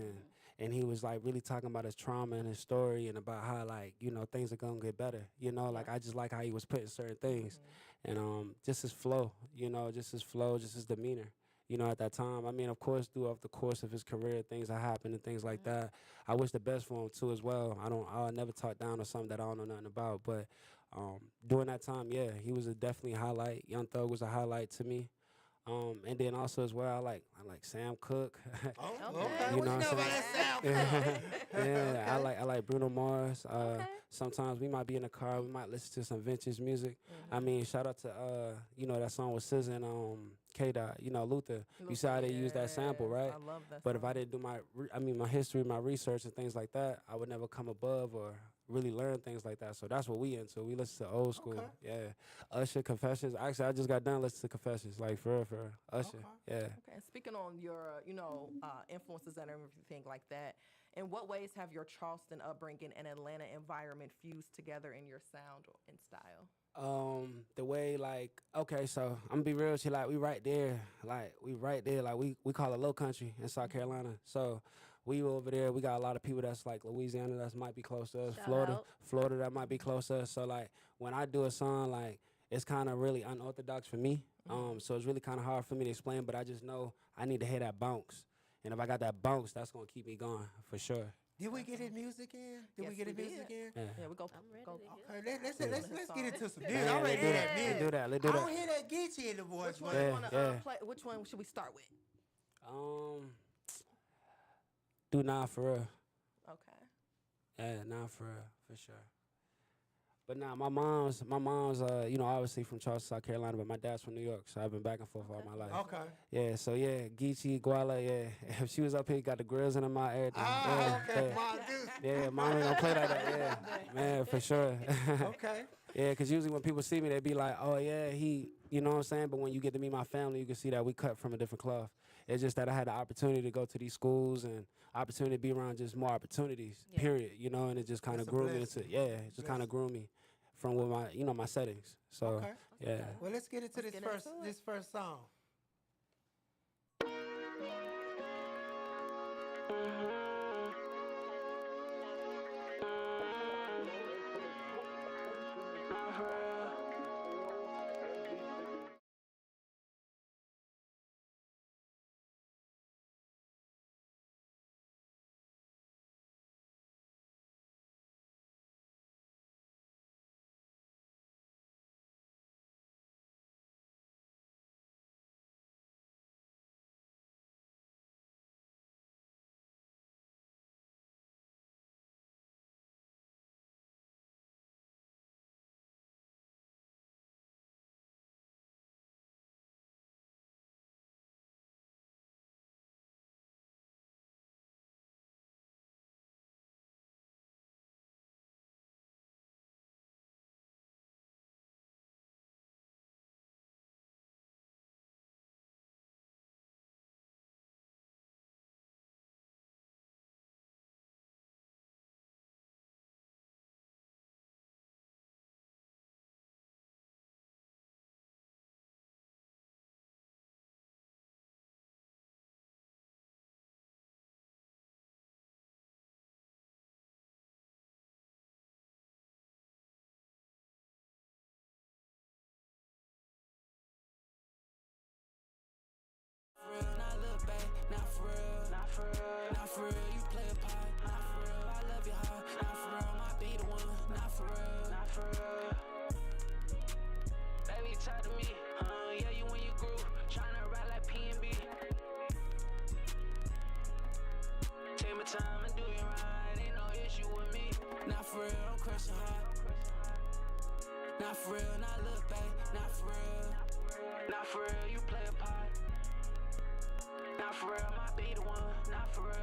and he was like really talking about his trauma and his story and about how, like, you know, things are gonna get better. You know, like I just like how he was putting certain things, and just his flow, you know, just his demeanor. You know, at that time, I mean, of course, throughout the course of his career, things that happened and things like that. I wish the best for him too, as well. I'll never talk down on something that I don't know nothing about. But during that time, yeah, he was definitely a highlight. Young Thug was a highlight to me. And then also as well, I like Sam Cooke. Okay. You know what I'm saying? Yeah, I like Bruno Mars. Sometimes we might be in the car, we might listen to some vintage music. I mean, shout out to you know, that song with SZA and K-Dot, you know, Luther. You see how they use that sample, right? I love that but song. if I didn't do my history, my research and things like that, I would never come above or really learn things like that. So that's what we into. We listen to old school. Okay. Yeah. Usher, Confessions. Actually, I just got done listening to Confessions. Like, for real, for real. Usher. Yeah. Okay, and speaking on your, influences and everything like that, in what ways have your Charleston upbringing and Atlanta environment fused together in your sound and style? The way, like, okay, so I'm gonna be real with you, like, we right there, like, we call it Low Country in South Carolina. So we over there, we got a lot of people that's like Louisiana that might be close to us, Florida that might be close to us. So like when I do a song, like it's kind of really unorthodox for me. So it's really kind of hard for me to explain, but I just know I need to hear that bounce. And if I got that bounce, that's gonna keep me going for sure. Did we get his music in? Did we get his music in? Yeah, we go. Okay, let's get into some music. Yeah, I'm ready to hear that let's music. do that. Let's do I that. don't hear that Geechee in the voice. Which one should we start with? Do Nah For Real. Okay. Yeah, Nah For Real, for sure. But nah, my mom's, obviously from Charleston, South Carolina, but my dad's from New York, so I've been back and forth all my life. Okay. Yeah, so yeah, Geechee, Guala, yeah. If she was up here, got the grills in her mouth, everything. Okay, Mom, dude. Yeah, mom ain't gonna play like that, yeah. Man, for sure. Okay. Yeah, because usually when people see me, they be like, oh yeah, you know what I'm saying? But when you get to meet my family, you can see that we cut from a different cloth. It's just that I had the opportunity to go to these schools and opportunity to be around just more opportunities, period, and it just kind of grew me into, it just kind of grew me from with my, my settings. So, yeah. Well, let's get into this first song. Not for real, not for real, not for real, you play a part, not for real, I love your heart, not for real, might be the one, not for real, not for real. Baby, talk to me, yeah, you when you grew, tryna ride like P&B. Take my time and do it right, ain't no issue with me. Not for real, I'm crushing hard. Not for real, not look back, not for real, not for real, you play a part. Not for real, might be the one, not for real.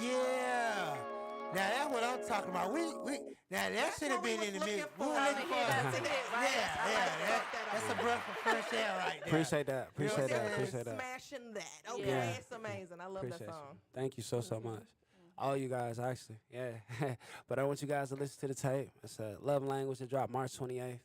Yeah. Now that's what I'm talking about. We now that should have been in the mix. We were looking for that's a breath of fresh air right there. Appreciate that. Appreciate that. Smashing that. Okay, Yeah. it's amazing. I love Appreciate that song. you. Thank you so much. All you guys, actually, yeah. But I want you guys to listen to the tape. It's a Love Language. It dropped March 28th.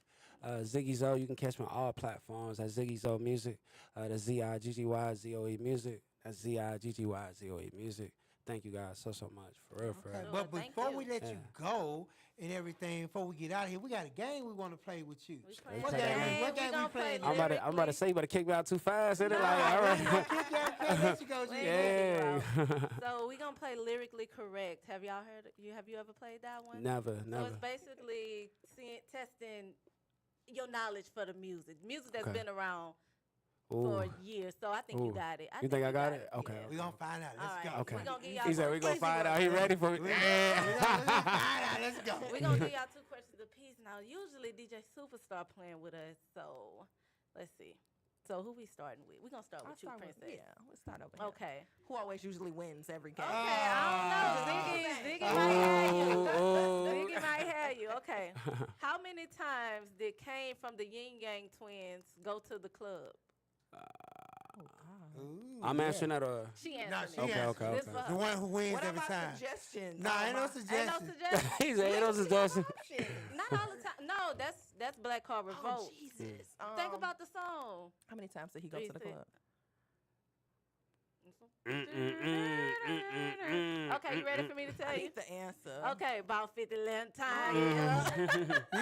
Ziggy Zoe, you can catch me on all platforms at Ziggy Zoe Music. That's ZIGGYZOE Music. That's ZIGGYZOE Music. Thank you guys so much. For real, for real. But before we let you go and everything, before we get out of here, we got a game we want to play with you. What game we playing? I'm about to say you better kick me out too fast. Isn't it? Like, all right. Let you go, G. Yeah. So we're gonna play Lyrically Correct. Have y'all heard? Have you ever played that one? Never. So it's basically testing your knowledge for the music that's been around for years. So I think you got it. You think I got it? Okay. We're going to find out. Let's go. Okay. We're gonna give y'all He said we're going to find out. He ready for me? Yeah. We're going to find out. Let's go. We're going to give y'all 2 questions apiece. Now, usually DJ Superstar playing with us. So Let's see. So who we starting with? We're gonna start with you, Princess. Yeah, let's start over here. Okay. Who always usually wins every game? Okay, I don't know. Ziggy might have you. Ziggy might have you. Okay. How many times did Kane from the Yin Yang Twins go to the club? I'm answering that or She answered Nah, it. she Okay, answered. okay, This okay. for her. The one who wins What every about time. suggestions? Nah, ain't no Ain't no suggestions. suggestions. He said, "Ain't no suggestion." Not all the time. No, that's Black Card Revolt. Jesus. Think about the song. How many times did he go to the 3, 6. club? Okay, you ready for me to tell I you? need the answer. Okay, about 50 times.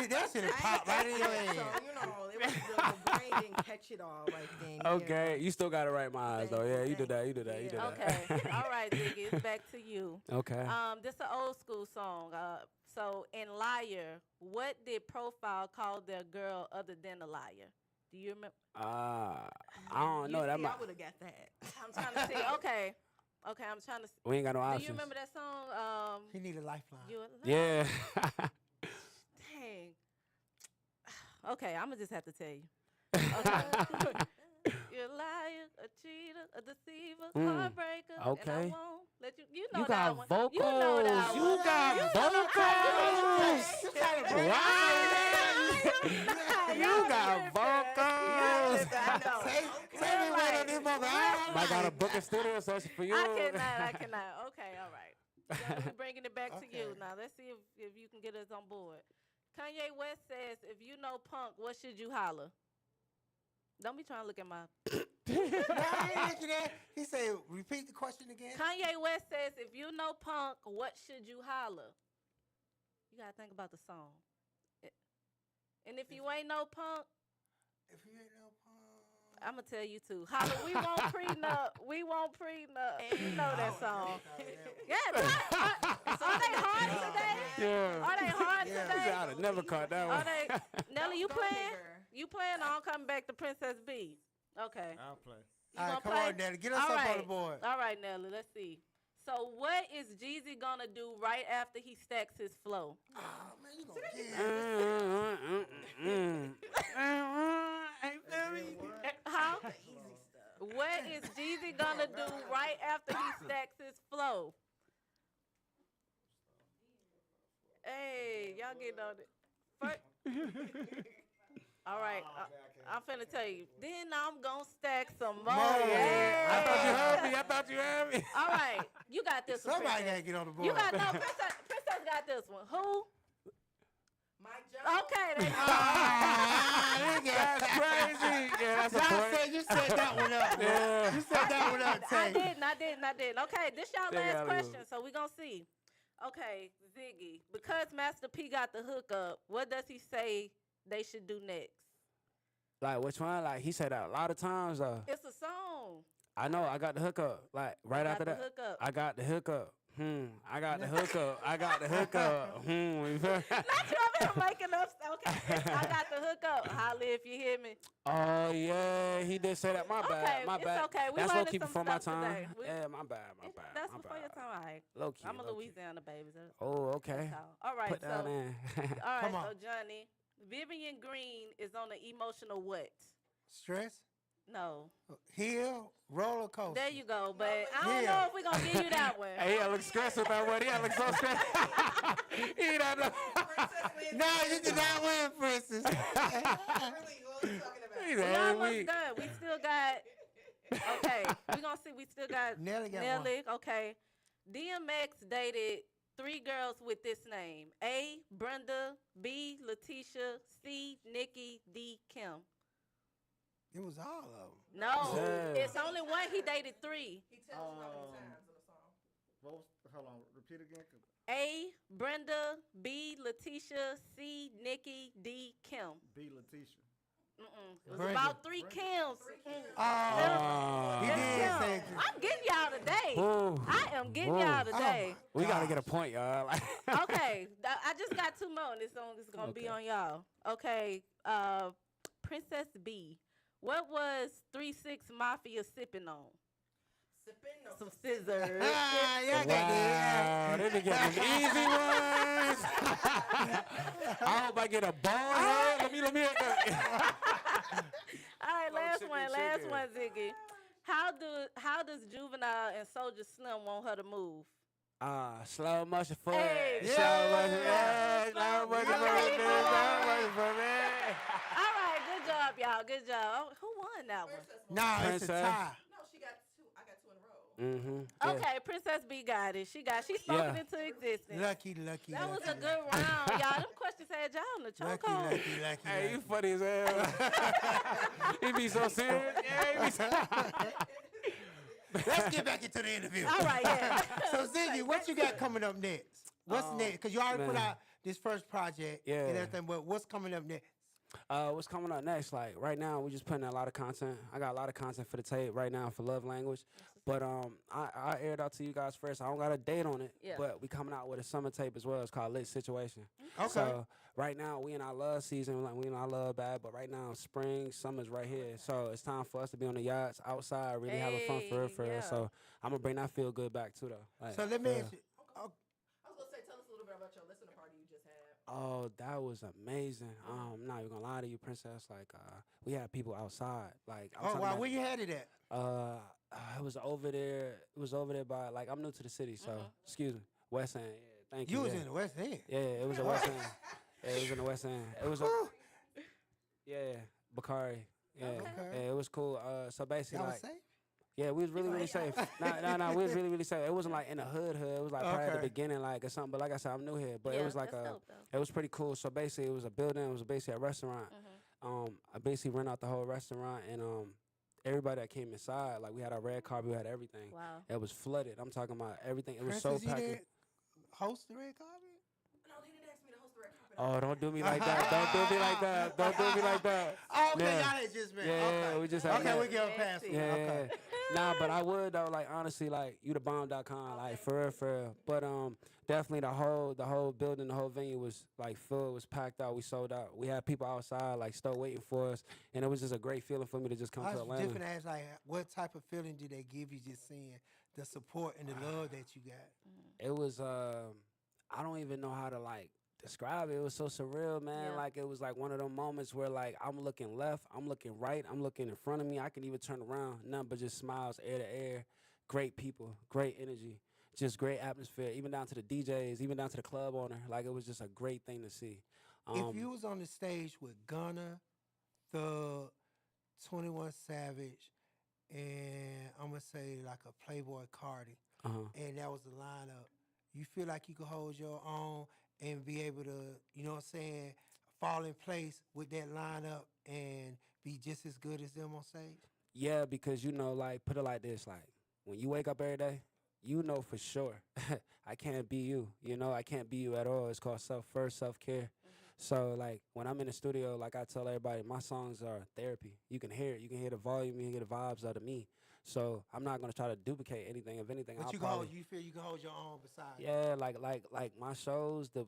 That shit pop right in your So, head. you know, it was the brain didn't catch it all right then. Okay, you still got it right, my eyes though. Yeah, you did that. You did that. You did that. Okay, all right, Ziggy, it's back to you. Okay. This is an old school song. So in Liar, what did Profile call their girl other than a liar? Do you remember? I don't know. That I might. would have got that. I'm trying to see. Okay, I'm trying to. We ain't got no Do options. you remember that song? He need a lifeline. You a Yeah. Dang. Okay, I'm gonna just have to tell you. Okay. You're a liar, a cheater, a deceiver, heartbreaker. And I Okay. won't let you. You know You that got one. vocals. You know that You one. got vocals. You got vocals. Say me what on this mother. I got a book of studio session for you. I cannot. Okay, all right. So we're bringing it back to you. Now, let's see if you can get us on board. Kanye West says, if you know punk, what should you holler? Don't be trying to look at my... No, I ain't looking at. He said, repeat the question again. Kanye West says, if you know punk, what should you holler? You got to think about the song. And if you ain't no punk, If you ain't no punk. I'm going to tell you too. Holla, we won't prenup. We won't prenup. You know that song. Yeah, are they hard today? Yeah. Are they hard today? I'd have never caught that one. Are they? Nelly, you playing? You playing? I'll come back to Princess B. Okay. I'll play. You All right, gonna come play? on, Nelly. Get us All up on right. the board. All right, Nelly. Let's see. So, what is Jeezy gonna do right after he stacks his flow? Oh, man, you gonna How? What is Jeezy gonna do right after he stacks his flow? Hey, y'all getting on it. All right, I'm finna tell you. Then I'm gonna stack some more. Hey. I thought you heard me. I thought you heard me. All right, you got this one. Somebody Princess. gotta get on the board. You got no Princess got this one. Who? Mike Jones. Okay, then. That's crazy. Yeah, that's a point. You set that one up. Yeah. You set that one up, I Tay. didn't. Okay, this y'all They last gotta question, go. so we gonna see. Okay, Ziggy, because Master P got the hookup, what does he say they should do next? Like which one? Like he said that a lot of times. It's a song. I know. I got the hookup. Like right got after the that. hookup. I got the hookup. I got the hookup. I got the hookup. You feel me? Not you over here making up. Okay, I got the hookup. Holla if you hear me. Oh yeah, he did say that. My bad. Okay, My it's bad. okay. We That's low learning key some before my stuff time. today. Yeah, my bad. My bad. That's my before bad. your time. All right. Low key. I'm a low key. Louisiana baby. Oh, okay. All right, Put that so in. all right, Come on. so Johnny, Vivian Green is on the emotional what? Stress, No. hill, roller coaster. There you go, but I don't Yeah. know if we're gonna give you that one. Hey, he look stressed with that one. He look so stressed. He don't know. No, you did not win, Princess. He's We every almost week. done. We still got. Okay, we gonna see. We still got Nelly got Nelly. Okay, DMX dated 3 girls with this name: A. Brenda, B. Letitia, C. Nikki, D. Kim. It was all of them. No, Yeah. it's only one. He dated 3. He tells you how many times in the song. What was, hold on, repeat again. A. Brenda, B. Letitia, C. Nikki, D. Kim. B. Letitia. It was Brenda. about 3 Kims. Oh, he Them did Kims. say. I'm getting y'all today. Ooh. I am getting Ooh. y'all today. We gotta get a point, y'all. Like, Okay, I just got 2 more, and this song is gonna be Okay. on y'all. Okay, Princess B. What was 3-6 Mafia sipping on? Sipping on Some scissors. Yeah, wow, they be getting them easy ones. I hope I get a ball head. Let me. All one, Ziggy. How does Juvenile and Soldier Slim want her to move? Slow motion for Hey, it. Slow motion, yeah. Slow motion for it. Slow motion for it. All right, good job, y'all. Good job. Oh, who won that one? Nah, it's a Princess. tie. No, she got two. I got 2 in a row. Mm-hmm. Yeah. Okay, Princess B got it. She's spoken into existence. Lucky. That was a good round, y'all. Them questions had y'all on the chokehold. Lucky. Hey, you funny as hell. He be so serious. Yeah, he be so Let's get back into the interview. All right, yeah. So, Ziggy, what you got coming up next? What's next? Because you already put out this first project and everything, but what's coming up next? What's coming up next? Like right now, we're just putting out a lot of content. I got a lot of content for the tape right now for Love Language, but I aired out to you guys first. I don't got a date on it, but we coming out with a summer tape as well. It's called Lit Situation. Okay. So right now we in our love season, like we in our love bag. But right now, spring, summer's right here. So it's time for us to be on the yachts outside, really having fun for real. So I'm gonna bring that feel good back too, though. Like, So let me ask you. I was gonna say, tell us a little bit about your listening party you just had. Oh, that was amazing. I'm not even gonna lie to you, Princess. Like, we had people outside. Like, I'm talking wow, about, where you had it at? it was over there. It was over there by, like, I'm new to the city, so excuse me, West End. Yeah, thank you. You was yeah. in the West End. Yeah, it was a West End. Yeah, it was in the West End. It was Bakari. Yeah, yeah, it was cool. So basically, Y'all like, was safe? yeah, we was really safe. No, we was really safe. It wasn't like in the hood. It was like probably at the beginning, like or something. But like I said, I'm new here. But it was like it was pretty cool. So basically, it was a building. It was basically a restaurant. I basically rent out the whole restaurant, and everybody that came inside, like we had our red carpet, we had everything. Wow. It was flooded. I'm talking about everything. It was Princess, so packed. you didn't host the red carpet? No, he didn't ask me to host the red carpet. Oh, don't do me like that. Don't do me like that. Don't do me like that. Oh, okay, Yeah. y'all had just been. Yeah, okay. we just had Okay, that. we give a pass. Yeah, Okay. Nah, but I would though, like honestly, like youdabomb.com, like for real. But definitely the whole building, the whole venue was like full, it was packed out, we sold out. We had people outside like still waiting for us, and it was just a great feeling for me to just come I to was Atlanta. just gonna ask, like, what type of feeling did they give you just seeing the support and the love that you got? It was I don't even know how to like describe it. It was so surreal, man. Yeah. Like it was like one of those moments where like I'm looking left, I'm looking right, I'm looking in front of me. I can even turn around, nothing but just smiles, ear to ear. Great people, great energy, just great atmosphere. Even down to the DJs, even down to the club owner. Like it was just a great thing to see. If you was on the stage with Gunna, Thug, 21 Savage, and I'm gonna say like a Playboy Cardi, and that was the lineup, you feel like you could hold your own and be able to, you know what I'm saying, fall in place with that lineup and be just as good as them on stage? Yeah, because you know, like put it like this, like when you wake up every day, you know for sure I can't be you. You know, I can't be you at all. It's called self-care. So like when I'm in the studio, like I tell everybody, my songs are therapy. You can hear it. You can hear the volume. You can hear the vibes out of me. So I'm not gonna try to duplicate anything. If anything, But I'll you probably, you feel you can hold your own beside. yeah, like my shows, the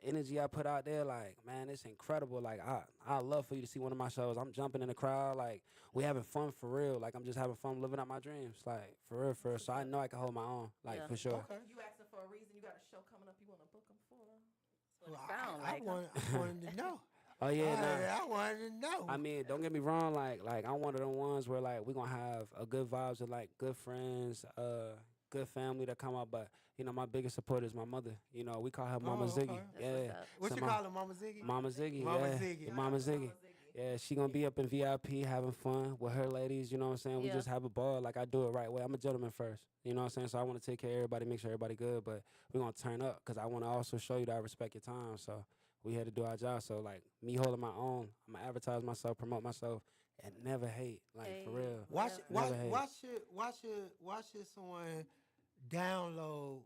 energy I put out there, like man, it's incredible. Like I love for you to see one of my shows. I'm jumping in the crowd, like we having fun for real. Like I'm just having fun living out my dreams, like for real. So I know I can hold my own, like for sure. Okay. You asking for a reason? You got a show coming up. You want to book them for? Well, sound I like, wanted to know. Oh yeah, nah. I wanted to know. I mean, don't get me wrong. Like I'm one of them ones where like we gonna have a good vibes with like good friends, good family that come out. But you know, my biggest supporter is my mother. You know, we call her Mama Ziggy. Okay. Yeah. What So you call her, Mama Ziggy? Mama Ziggy. Mama Yeah. Ziggy. Mama Ziggy. Yeah, she gonna be up in VIP having fun with her ladies. You know what I'm saying? We Yeah. just have a ball. Like I do it right way. I'm a gentleman first. You know what I'm saying? So I want to take care of everybody, make sure everybody good. But we gonna turn up because I want to also show you that I respect your time. So we had to do our job. So like me holding my own, I'm gonna advertise myself, promote myself, and never hate. Like for real. Why Never hate. should someone download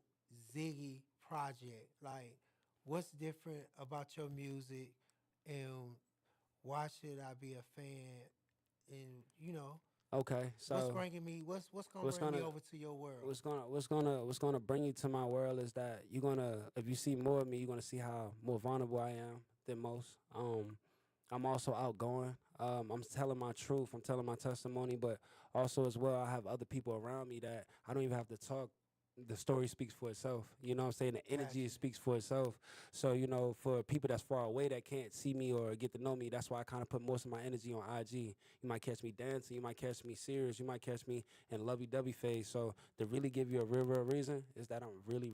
Ziggy project? Like, what's different about your music, and why should I be a fan? And you know, Okay, so what's bringing me? What's gonna bring me over to your world? what's gonna bring you to my world is that you're gonna, if you see more of me, you're gonna see how more vulnerable I am than most. I'm also outgoing. I'm telling my truth. I'm telling my testimony, but also as well, I have other people around me that I don't even have to talk the story speaks for itself. You know what I'm saying? The energy speaks for itself. So, you know, for people that's far away that can't see me or get to know me, that's why I kind of put most of my energy on IG. You might catch me dancing. You might catch me serious. You might catch me in lovey-dovey phase. So to really give you a real reason is that I'm really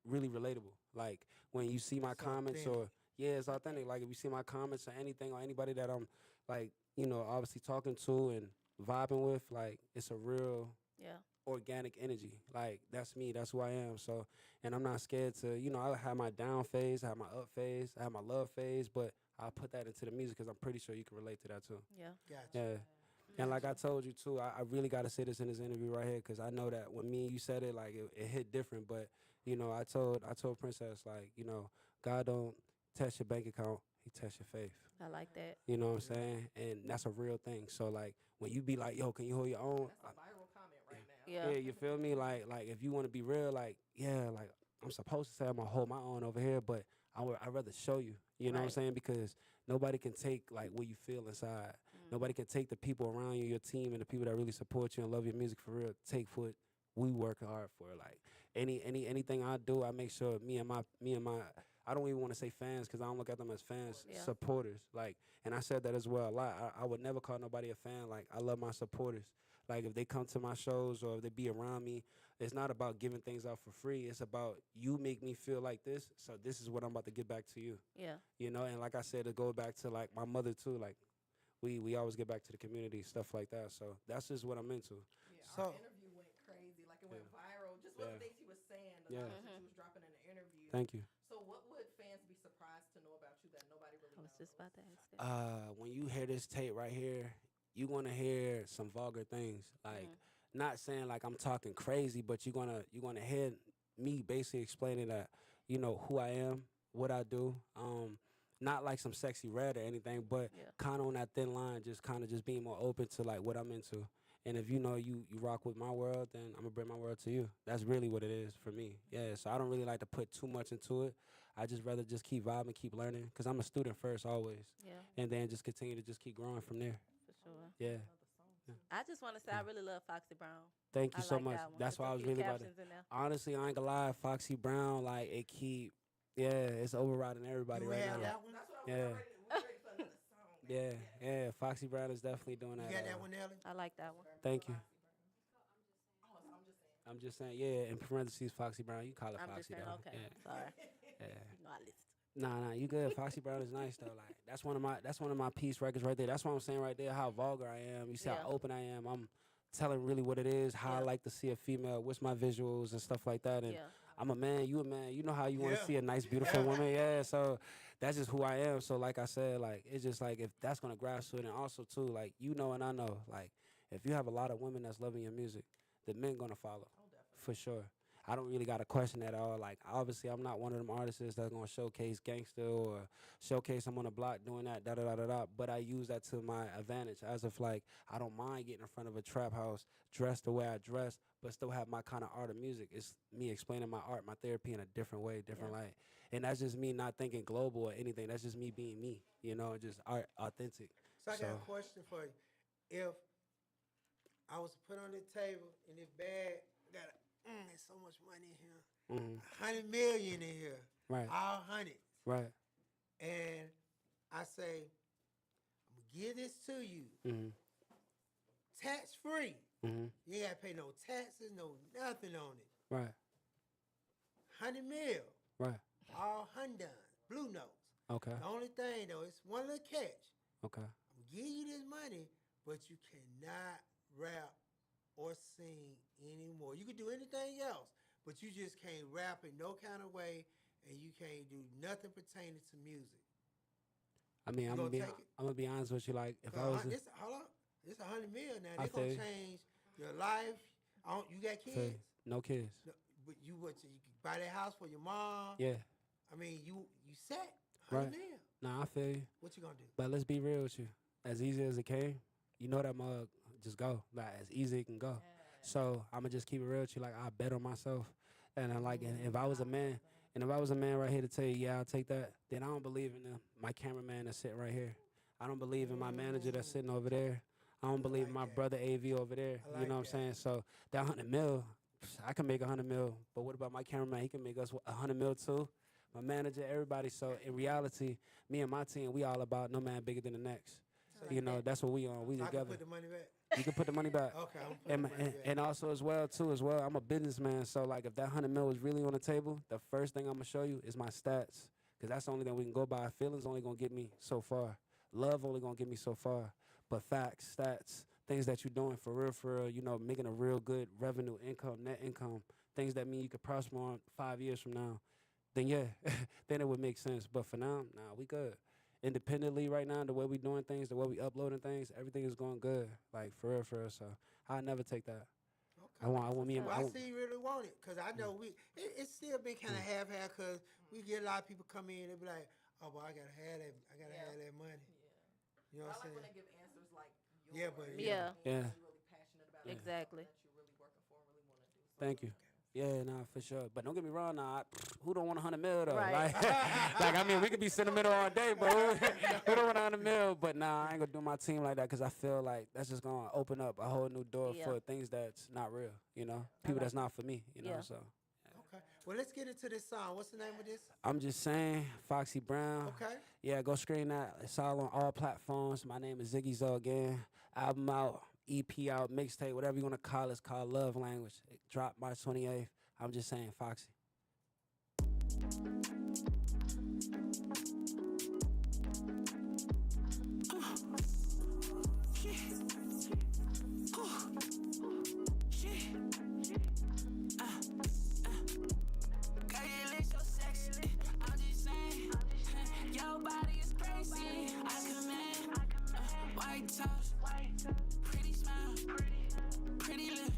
relatable. Like, when you see my comments or, yeah, it's authentic. Like, if you see my comments or anything or anybody that I'm, like, you know, obviously talking to and vibing with, like, it's a real organic energy. Like, that's me. That's who I am. So, and I'm not scared to, you know, I have my down phase, I have my up phase, I have my love phase, but I'll put that into the music because I'm pretty sure you can relate to that too. Yeah. Gotcha. Yeah. And like I told you too, I really got to say this in this interview right here because I know that when me and you said it, like, it hit different. But, you know, I told Princess, like, you know, God don't test your bank account, he tests your faith. I like that. You know what I'm saying? And that's a real thing. So, like, when you be like, yo, can you hold your own? That's a viral comment right now. Yeah, you feel me? Like if you want to be real, like, yeah, like, I'm supposed to say I'm going to hold my own over here, but I'd rather show you. You know what I'm saying? Because nobody can take, like, what you feel inside. Nobody can take the people around you, your team, and the people that really support you and love your music for real. Take what we work hard for. Like, anything I do, I make sure me and my I don't even want to say fans because I don't look at them as fans, supporters. Like, and I said that as well a lot. I would never call nobody a fan. Like, I love my supporters. Like, if they come to my shows or if they be around me, it's not about giving things out for free. It's about you make me feel like this, so this is what I'm about to give back to you. Yeah. You know, and like I said, to go back to, like, my mother too, like, we always get back to the community, stuff like that. So that's just what I'm into. Yeah, our interview went crazy. Like, it went viral. Just what the things he was saying, the knowledge that he was dropping in the interview. Thank you. So what would fans be surprised to know about you that nobody really knows? I was just about to ask that. When you hear this tape right here, you're gonna hear some vulgar things. Like, not saying like I'm talking crazy, but you're gonna hear me basically explaining that, you know, who I am, what I do. Not like some sexy red or anything, but kind of on that thin line, just kind of just being more open to, like, what I'm into. And if you know you rock with my world, then I'm gonna bring my world to you. That's really what it is for me. Yeah, so I don't really like to put too much into it. I just rather just keep vibing, keep learning, because I'm a student first always. Yeah. And then just continue to just keep growing from there. For sure. Yeah. I just want to say I really love Foxy Brown. Thank you I so like much. that one. That's There's why I a was few really about to. captions in there. Honestly, I ain't gonna lie, Foxy Brown, like, it keep, it's overriding everybody Do we right have now. that one? Yeah, Foxy Brown is definitely doing that. You got that one, Nelly? I like that one. Thank you. I'm just saying, yeah, in parentheses, Foxy Brown. You call it I'm Foxy just saying, though. okay. Yeah. Sorry. Yeah. You know I listen. Nah, you good. Foxy Brown is nice though. Like, that's one of my peace records right there. That's what I'm saying right there. How vulgar I am. You see how open I am. I'm telling really what it is. How I like to see a female. What's my visuals and stuff like that. And I'm a man. You a man. You know how you want to see a nice, beautiful woman. Yeah. So that's just who I am. So like I said, like, it's just like, if that's gonna grasp to it, and also too, like, you know and I know, like, if you have a lot of women that's loving your music, the men gonna follow. For sure. I don't really got a question at all. Like, obviously, I'm not one of them artists that's going to showcase gangster or showcase I'm on the block doing that, da-da-da-da-da. But I use that to my advantage, as if, like, I don't mind getting in front of a trap house, dressed the way I dress, but still have my kind of art of music. It's me explaining my art, my therapy in a different way, different light. And that's just me not thinking global or anything. That's just me being me, you know, just art, authentic. So I got a question for you. If I was to put on the table in this bag, there's so much money in here. 100 million in here. Right. All hundreds. Right. And I say, I'm going to give this to you. Tax free. You ain't got to pay no taxes, no nothing on it. Right. 100 mil. Right. All Hyundai. Blue notes. Okay. The only thing, though, it's one little catch. Okay. I'm going to give you this money, but you cannot rap or sing anymore. You can do anything else, but you just can't rap in no kind of way, and you can't do nothing pertaining to music. I mean, I'm gonna be honest with you. Like, if I was, hold on, it's 100 million now. I They're gonna feel you. change your life. You got kids? No kids. No, but you can buy that house for your mom. Yeah. I mean, you set 100 Right. million. Nah, I feel you. What you gonna do? But let's be real with you. As easy as it came, you know that mug just go. Like, as easy as it can go. So I'm gonna just keep it real with you. Like, I bet on myself. And if I was a man, right here to tell you, yeah, I'll take that, then I don't believe in my cameraman that's sitting right here. I don't believe in my manager that's sitting over there. I don't believe in my brother AV over there. You know what I'm saying? So that 100 mil, I can make 100 mil, but what about my cameraman? He can make us 100 mil too. My manager, everybody. So in reality, me and my team, we all about no man bigger than the next. So You know, that's what we on. We I can together. put the money back. You can put the money back. Okay, I'm putting And, the money back. and also as well, I'm a businessman. So like if that 100 mil is really on the table, the first thing I'm gonna show you is my stats. Cause that's the only thing we can go by. Feelings only gonna get me so far. Love only gonna get me so far. But facts, stats, things that you're doing for real, you know, making a real good revenue, income, net income, things that mean you could prosper on 5 years from now, then yeah, then it would make sense. But for now, nah, we good. Independently right now, the way we doing things, the way we uploading things, everything is going good. Like for real. So I never take that. I want me and Well, I see you really want it, because I know it's still been kind of half-half, because we get a lot of people come in, they be like, oh, well, I got to have that money. You know what I'm saying? When they give answers like Yeah, but Yeah. Yeah. really passionate about Exactly. that you're really working for and really want to do. So Thank you. Yeah, nah, for sure. But don't get me wrong, nah. Who don't want 100 mil though? Right. Like I mean, we could be sentimental all day, but who don't want 100 mil? But nah, I ain't gonna do my team like that, because I feel like that's just gonna open up a whole new door Yeah. for things that's not real. You know, people that's not for me. You know, Yeah. so. Okay. Well, let's get into this song. What's the name of this? I'm just saying, Foxy Brown. Okay. Yeah, go screen that. It's all on all platforms. My name is Ziggy again. Album out, EP out, mixtape, whatever you want to call it. It's called Love Language. It dropped March 28th. I'm just saying, Foxy. Your body is crazy. I command. White toast, pretty smile, pretty lip,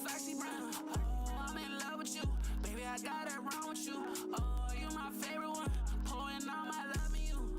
Foxy Brown. Oh, I'm in love with you, baby. I got it wrong with you. Oh, you my favorite one, pouring all my love in you.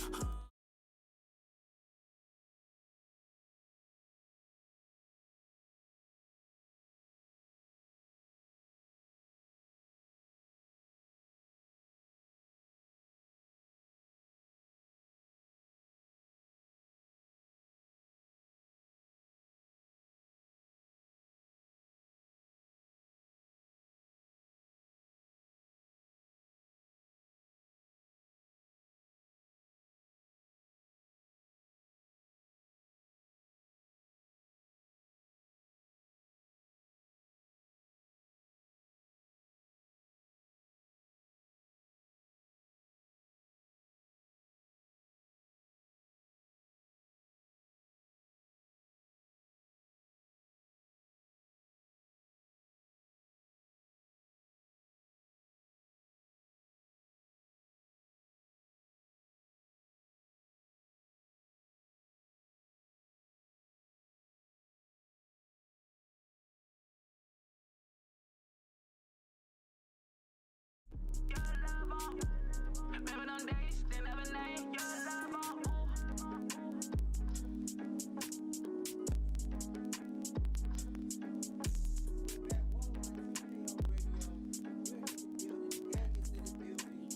Remember them days, they never name your love on.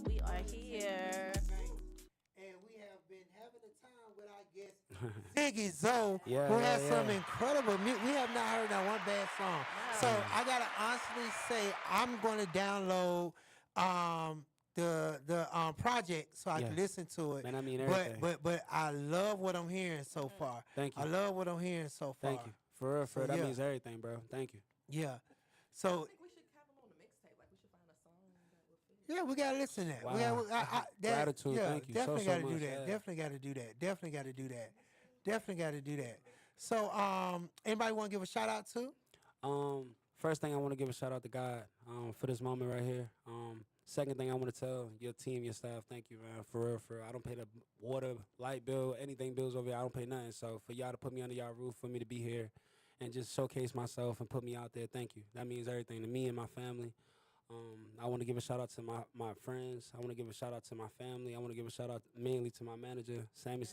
We are here. And we have been having a time with our guest, Ziggy Zoe, Yeah, who has yeah. some incredible music. We have not heard that one bad song. So I gotta honestly say, I'm gonna download the project so I can Yes. listen to it. Man, I mean everything. But I love what I'm hearing so far. Thank you. I love what I'm hearing so far. Thank you. For real, So, that yeah. means everything, bro. Thank you. Yeah. So I think we should have them on the mixtape. Like we should find a song that will fit. yeah, we gotta listen to that. We Wow. that, Gratitude, yeah, thank you definitely so gotta do much, that. yeah. Definitely gotta do that. Definitely gotta do that. Definitely gotta do that. So, anybody want to give a shout out to? First thing I want to give a shout out to God for this moment right here. Second thing I want to tell your team, your staff, thank you, man. For real. I don't pay the water, light bill, anything bills over here. I don't pay nothing. So for y'all to put me under y'all roof, for me to be here and just showcase myself and put me out there, thank you. That means everything to me and my family. I want to give a shout out to my friends. I want to give a shout out to my family. I want to give a shout out mainly to my manager, Sam.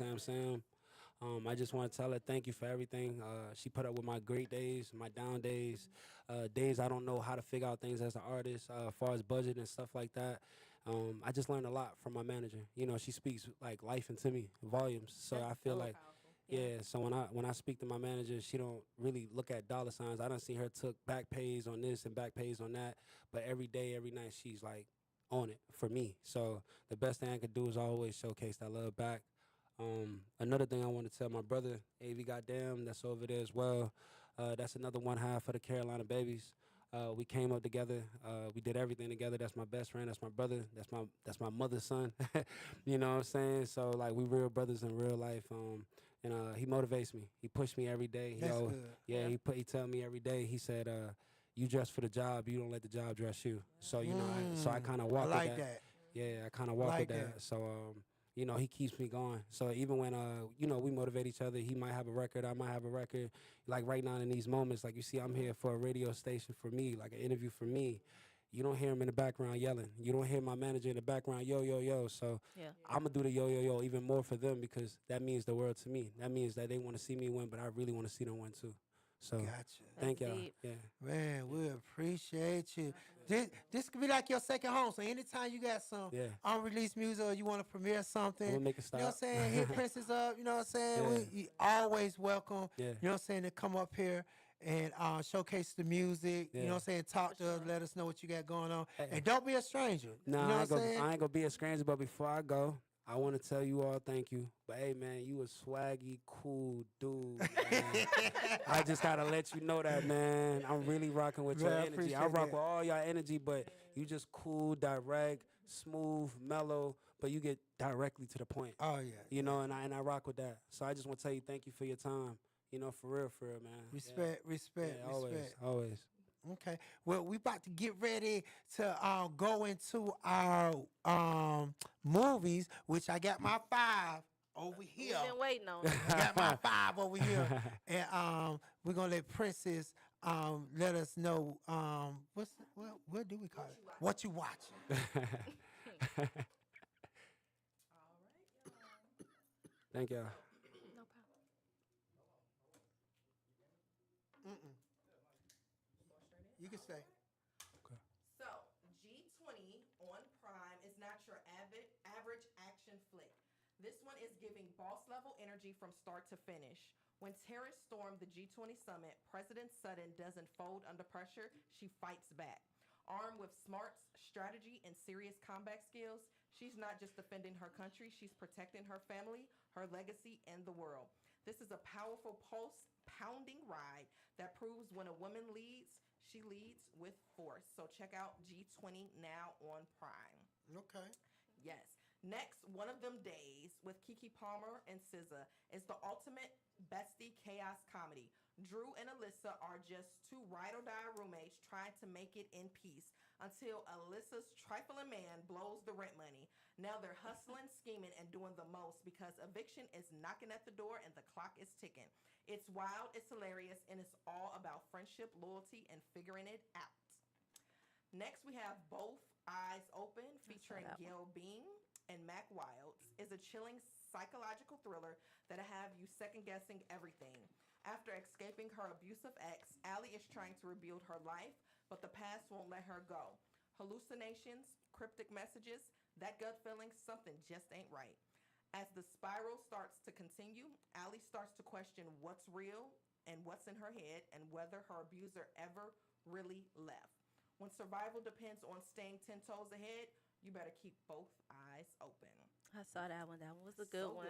I just want to tell her thank you for everything. She put up with my great days, my down days, days I don't know how to figure out things as an artist, as far as budget and stuff like that. I just learned a lot from my manager. You know, she speaks like life into me, volumes. So I feel like, Yeah. So when I speak to my manager, she don't really look at dollar signs. I done seen her took back pays on this and back pays on that, but every day, every night, she's like on it for me. So the best thing I could do is always showcase that love back. Another thing I want to tell my brother, AV Goddamn, that's over there as well. That's another one half of the Carolina Babies. We came up together. We did everything together. That's my best friend. That's my brother. That's my mother's son. You know what I'm saying? So like we real brothers in real life. And he motivates me. He pushed me every day. That's good. Yeah. He tell me every day. He said, "You dress for the job. You don't let the job dress you." So you know, I kind of walk like with that. Yeah, I kind of walk Like with that. that. So you know, he keeps me going. So even when you know, we motivate each other. He might have a record. I might have a record. Like right now in these moments, like you see, I'm here for a radio station for me, like an interview for me. You don't hear him in the background yelling. You don't hear my manager in the background, yo, yo, yo. So I'm going to do the yo, yo, yo even more for them because that means the world to me. That means that they want to see me win, but I really want to see them win too. So thank y'all. Yeah. Man, we appreciate you. This could be like your second home. So anytime you got some unreleased music or you want to premiere something, We'll make it stop. you know what I'm saying? Hit Princess up, you know what I'm saying? Yeah. We always welcome, Yeah. you know what I'm saying, to come up here and showcase the music, you know what I'm saying? Talk to us, let us know what you got going on. And don't be a stranger. No, you know what I'm saying? I ain't gonna be a stranger, but before I go, I want to tell you all thank you. But hey, man, you a swaggy, cool dude, man. I just gotta let you know that, man. I'm really rocking with your Man, I energy. I appreciate rock that. with all your energy, but you just cool, direct, smooth, mellow, but you get directly to the point. Oh, yeah. You know, and I rock with that. So I just want to tell you thank you for your time. You know, for real, man. Respect, respect, Yeah, always, respect. always. Okay. Well, we about to get ready to go into our movies, which I got my 5 over here. We've been waiting on it. I got my 5 over here, and we're gonna let Princess let us know what do we call it? What you watching? Thank y'all. You can stay. So, G20 on Prime is not your average action flick. This one is giving boss level energy from start to finish. When terrorists stormed the G20 summit, President Sutton doesn't fold under pressure, she fights back. Armed with smarts, strategy, and serious combat skills, she's not just defending her country, she's protecting her family, her legacy, and the world. This is a powerful pulse-pounding ride that proves when a woman leads, she leads with force. So check out G20 now on Prime. Okay. Yes. Next, One of Them Days with Keke Palmer and SZA is the ultimate bestie chaos comedy. Drew and Alyssa are just 2 ride-or-die roommates trying to make it in peace until Alyssa's trifling man blows the rent money. Now they're hustling, scheming, and doing the most because eviction is knocking at the door and the clock is ticking. It's wild, it's hilarious, and it's all about friendship, loyalty, and figuring it out. Next, we have Both Eyes Open featuring Gail Bean and Mac Wilds. Is a chilling psychological thriller that'll have you second-guessing everything. After escaping her abusive ex, Allie is trying to rebuild her life, but the past won't let her go. Hallucinations, cryptic messages, that gut feeling something just ain't right. As the spiral starts to continue, Allie starts to question what's real and what's in her head and whether her abuser ever really left. When survival depends on staying 10 toes ahead, you better keep both eyes open. I saw that one. That one was a good one.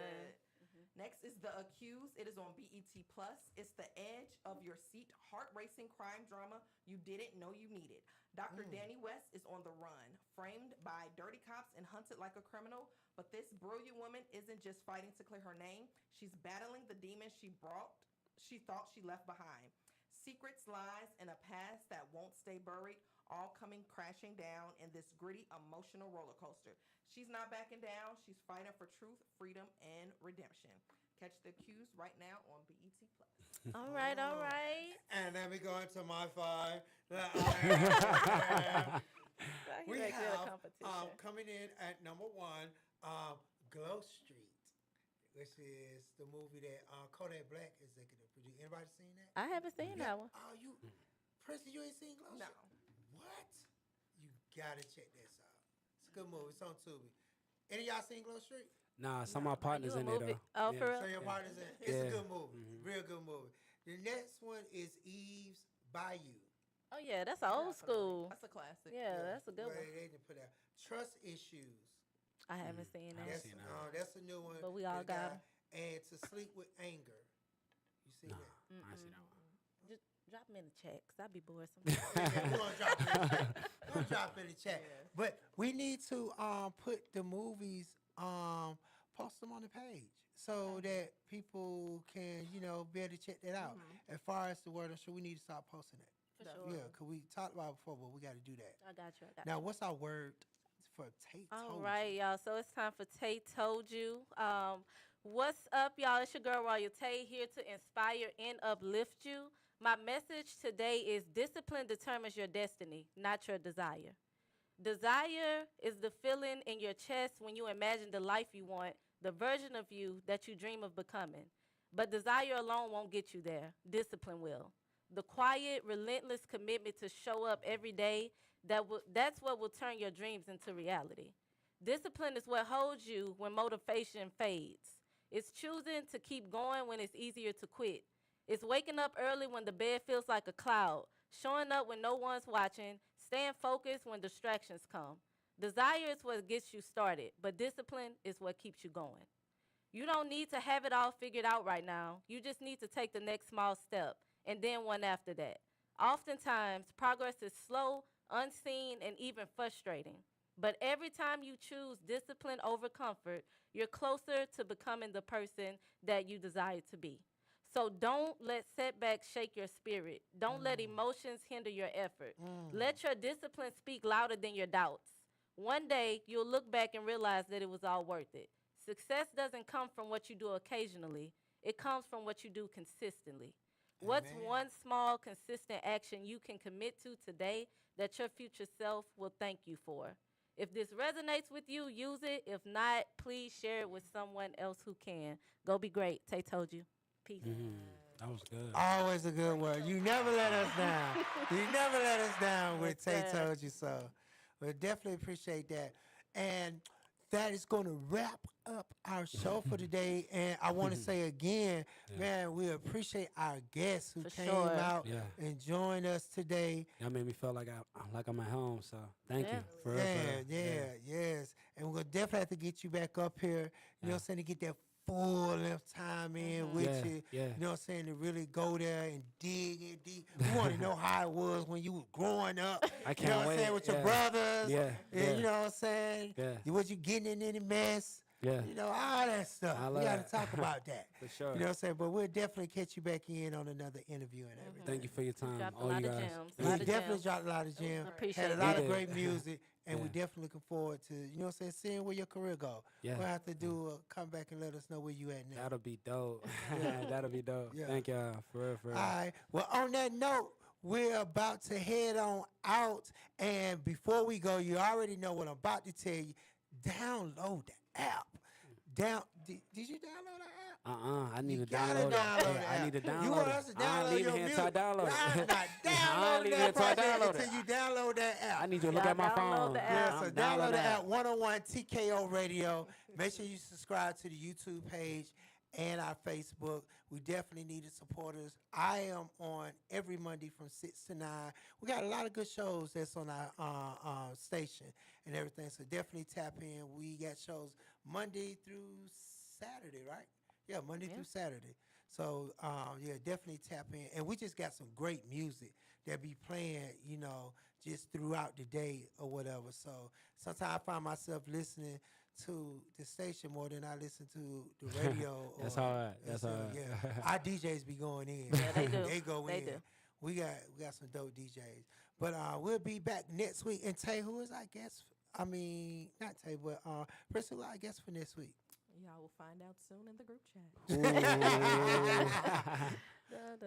Next is The Accused. It is on BET Plus. It's the edge of your seat, heart-racing crime drama you didn't know you needed. Dr. Danny West is on the run, framed by dirty cops and hunted like a criminal. But this brilliant woman isn't just fighting to clear her name. She's battling the demons she thought she left behind. Secrets, lies, and a past that won't stay buried, all coming crashing down in this gritty, emotional roller coaster. She's not backing down. She's fighting for truth, freedom, and redemption. Catch The Accused right now on BET Plus. All right, all right. And then we go into my 5. We have coming in at number 1, Glow Street, which is the movie that Kodak Black executive produced. Anybody seen that? I haven't seen that one. Oh, Prince, you ain't seen Glow Street? No. What? You gotta check this out. It's a good movie. It's on Tubi. Any of y'all seen Glow Street? Nah, some of my partners You a in there movie- though. Oh, Yeah. for real? So your Yeah. partner's in. It's a Yeah. good movie. Real good movie. The next one is Eve's Bayou. Oh yeah, that's old school. That's a classic. Yeah, that's a good Where one. they didn't put out Trust Issues. I haven't seen that. That's a new one. But we all With a got guy. 'em. And To Sleep with Anger. You see that? I see that one. Just drop them in the chat, cause I be bored sometimes. We're gonna drop it in the chat. We're gonna drop it in the chat. But we need to put the movies, post them on the page so that people can, be able to check that out. As far as the word, I'm sure we need to start posting it. For sure. Yeah, because we talked about it before, but we got to do that. I got you. Now, what's our word for Tate All Told right, You? y'all. So it's time for Tay Told You. What's up, y'all? It's your girl, Royal Tay, here to inspire and uplift you. My message today is discipline determines your destiny, not your desire. Desire is the feeling in your chest when you imagine the life you want, the version of you that you dream of becoming. But desire alone won't get you there. Discipline will. The quiet, relentless commitment to show up every day, that's what will turn your dreams into reality. Discipline is what holds you when motivation fades. It's choosing to keep going when it's easier to quit. It's waking up early when the bed feels like a cloud, showing up when no one's watching, staying focused when distractions come. Desire is what gets you started, but discipline is what keeps you going. You don't need to have it all figured out right now. You just need to take the next small step, and then one after that. Oftentimes, progress is slow, unseen, and even frustrating. But every time you choose discipline over comfort, you're closer to becoming the person that you desire to be. So don't let setbacks shake your spirit. Don't let emotions hinder your effort. Let your discipline speak louder than your doubts. One day, you'll look back and realize that it was all worth it. Success doesn't come from what you do occasionally. It comes from what you do consistently. What's one small, consistent action you can commit to today that your future self will thank you for? If this resonates with you, use it. If not, please share it with someone else who can. Go be great. Tay told you. Peace. That was good. Always a good word. You never let us down. You never let us down with Tay Yes, Told You So. We definitely appreciate that. And that is going to wrap up our show for today. And I want to say again, man, we appreciate our guests who For came sure. out Yeah. and joined us today. Y'all made me feel like I'm at home. So thank you. For real, Yeah, for real. yes. And we're going to definitely have to get you back up here, you know what I'm saying, to get that full length time in with Yeah, you. yeah. You know what I'm saying, to really go there and dig in deep. We want to know how it was when you was growing up. I You know can't what I'm wait. saying, with your Yeah. brothers. Yeah, yeah. You know what I'm saying? Yeah. Was you getting in any mess? Yeah. You know, all that stuff. I We love got that. to talk about that. For sure. You know what I'm saying? But we'll definitely catch you back in on another interview and everything. Thank you for your time, Dropped a all lot you of guys. gems. We Lot of definitely gems. dropped a lot of gems. Appreciate Had a it. lot We of did. great music, and we Yeah. definitely looking forward to, you know what I'm saying, seeing where your career go. Yeah. We'll have to do come back and let us know where you at now. That'll be dope. That'll be dope. Yeah. Thank y'all. For real, for real. All right. Well, on that note, we're about to head on out. And before we go, you already know what I'm about to tell you. Download the app. Did you download the app? I need You to gotta download it. download Yeah, the I app. need to download You want it. us to I ain't download leaving your here until I music. download I'm it. not I ain't downloading leaving that here until I project download it. until you download that app. I need you to look at my Download phone. the Yeah, app. so I'm download downloading the that. app 101 TKO Radio. Make sure you subscribe to the YouTube page and our Facebook. We definitely need the supporters. I am on every Monday from 6 to 9. We got a lot of good shows that's on our station and everything, so definitely tap in. We got shows Monday through Saturday, right? Yeah, Monday through Saturday. So, yeah, definitely tap in. And we just got some great music that be playing, you know, just throughout the day or whatever. So sometimes I find myself listening to the station more than I listen to the radio. That's or, all right. That's so, all right. Yeah, our DJs be going in. Yeah, they do. They go They in. do. We got some dope DJs. But we'll be back next week. And Tay, who is our guest? I mean, not Tay, but Chris, who our guest for next week? Y'all will find out soon in the group chat.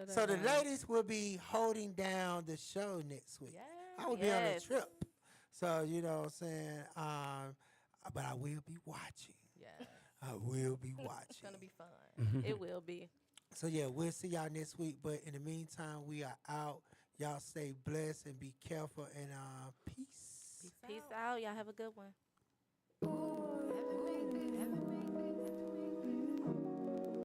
So the ladies will be holding down the show next week. I will be on a Yes. trip. So, you know what I'm saying? But I will be watching. Yeah. I will be It's watching. gonna be fun. It will be. So, yeah, we'll see y'all next week. But in the meantime, we are out. Y'all stay blessed and be careful. And peace. Peace out. Y'all have a good one.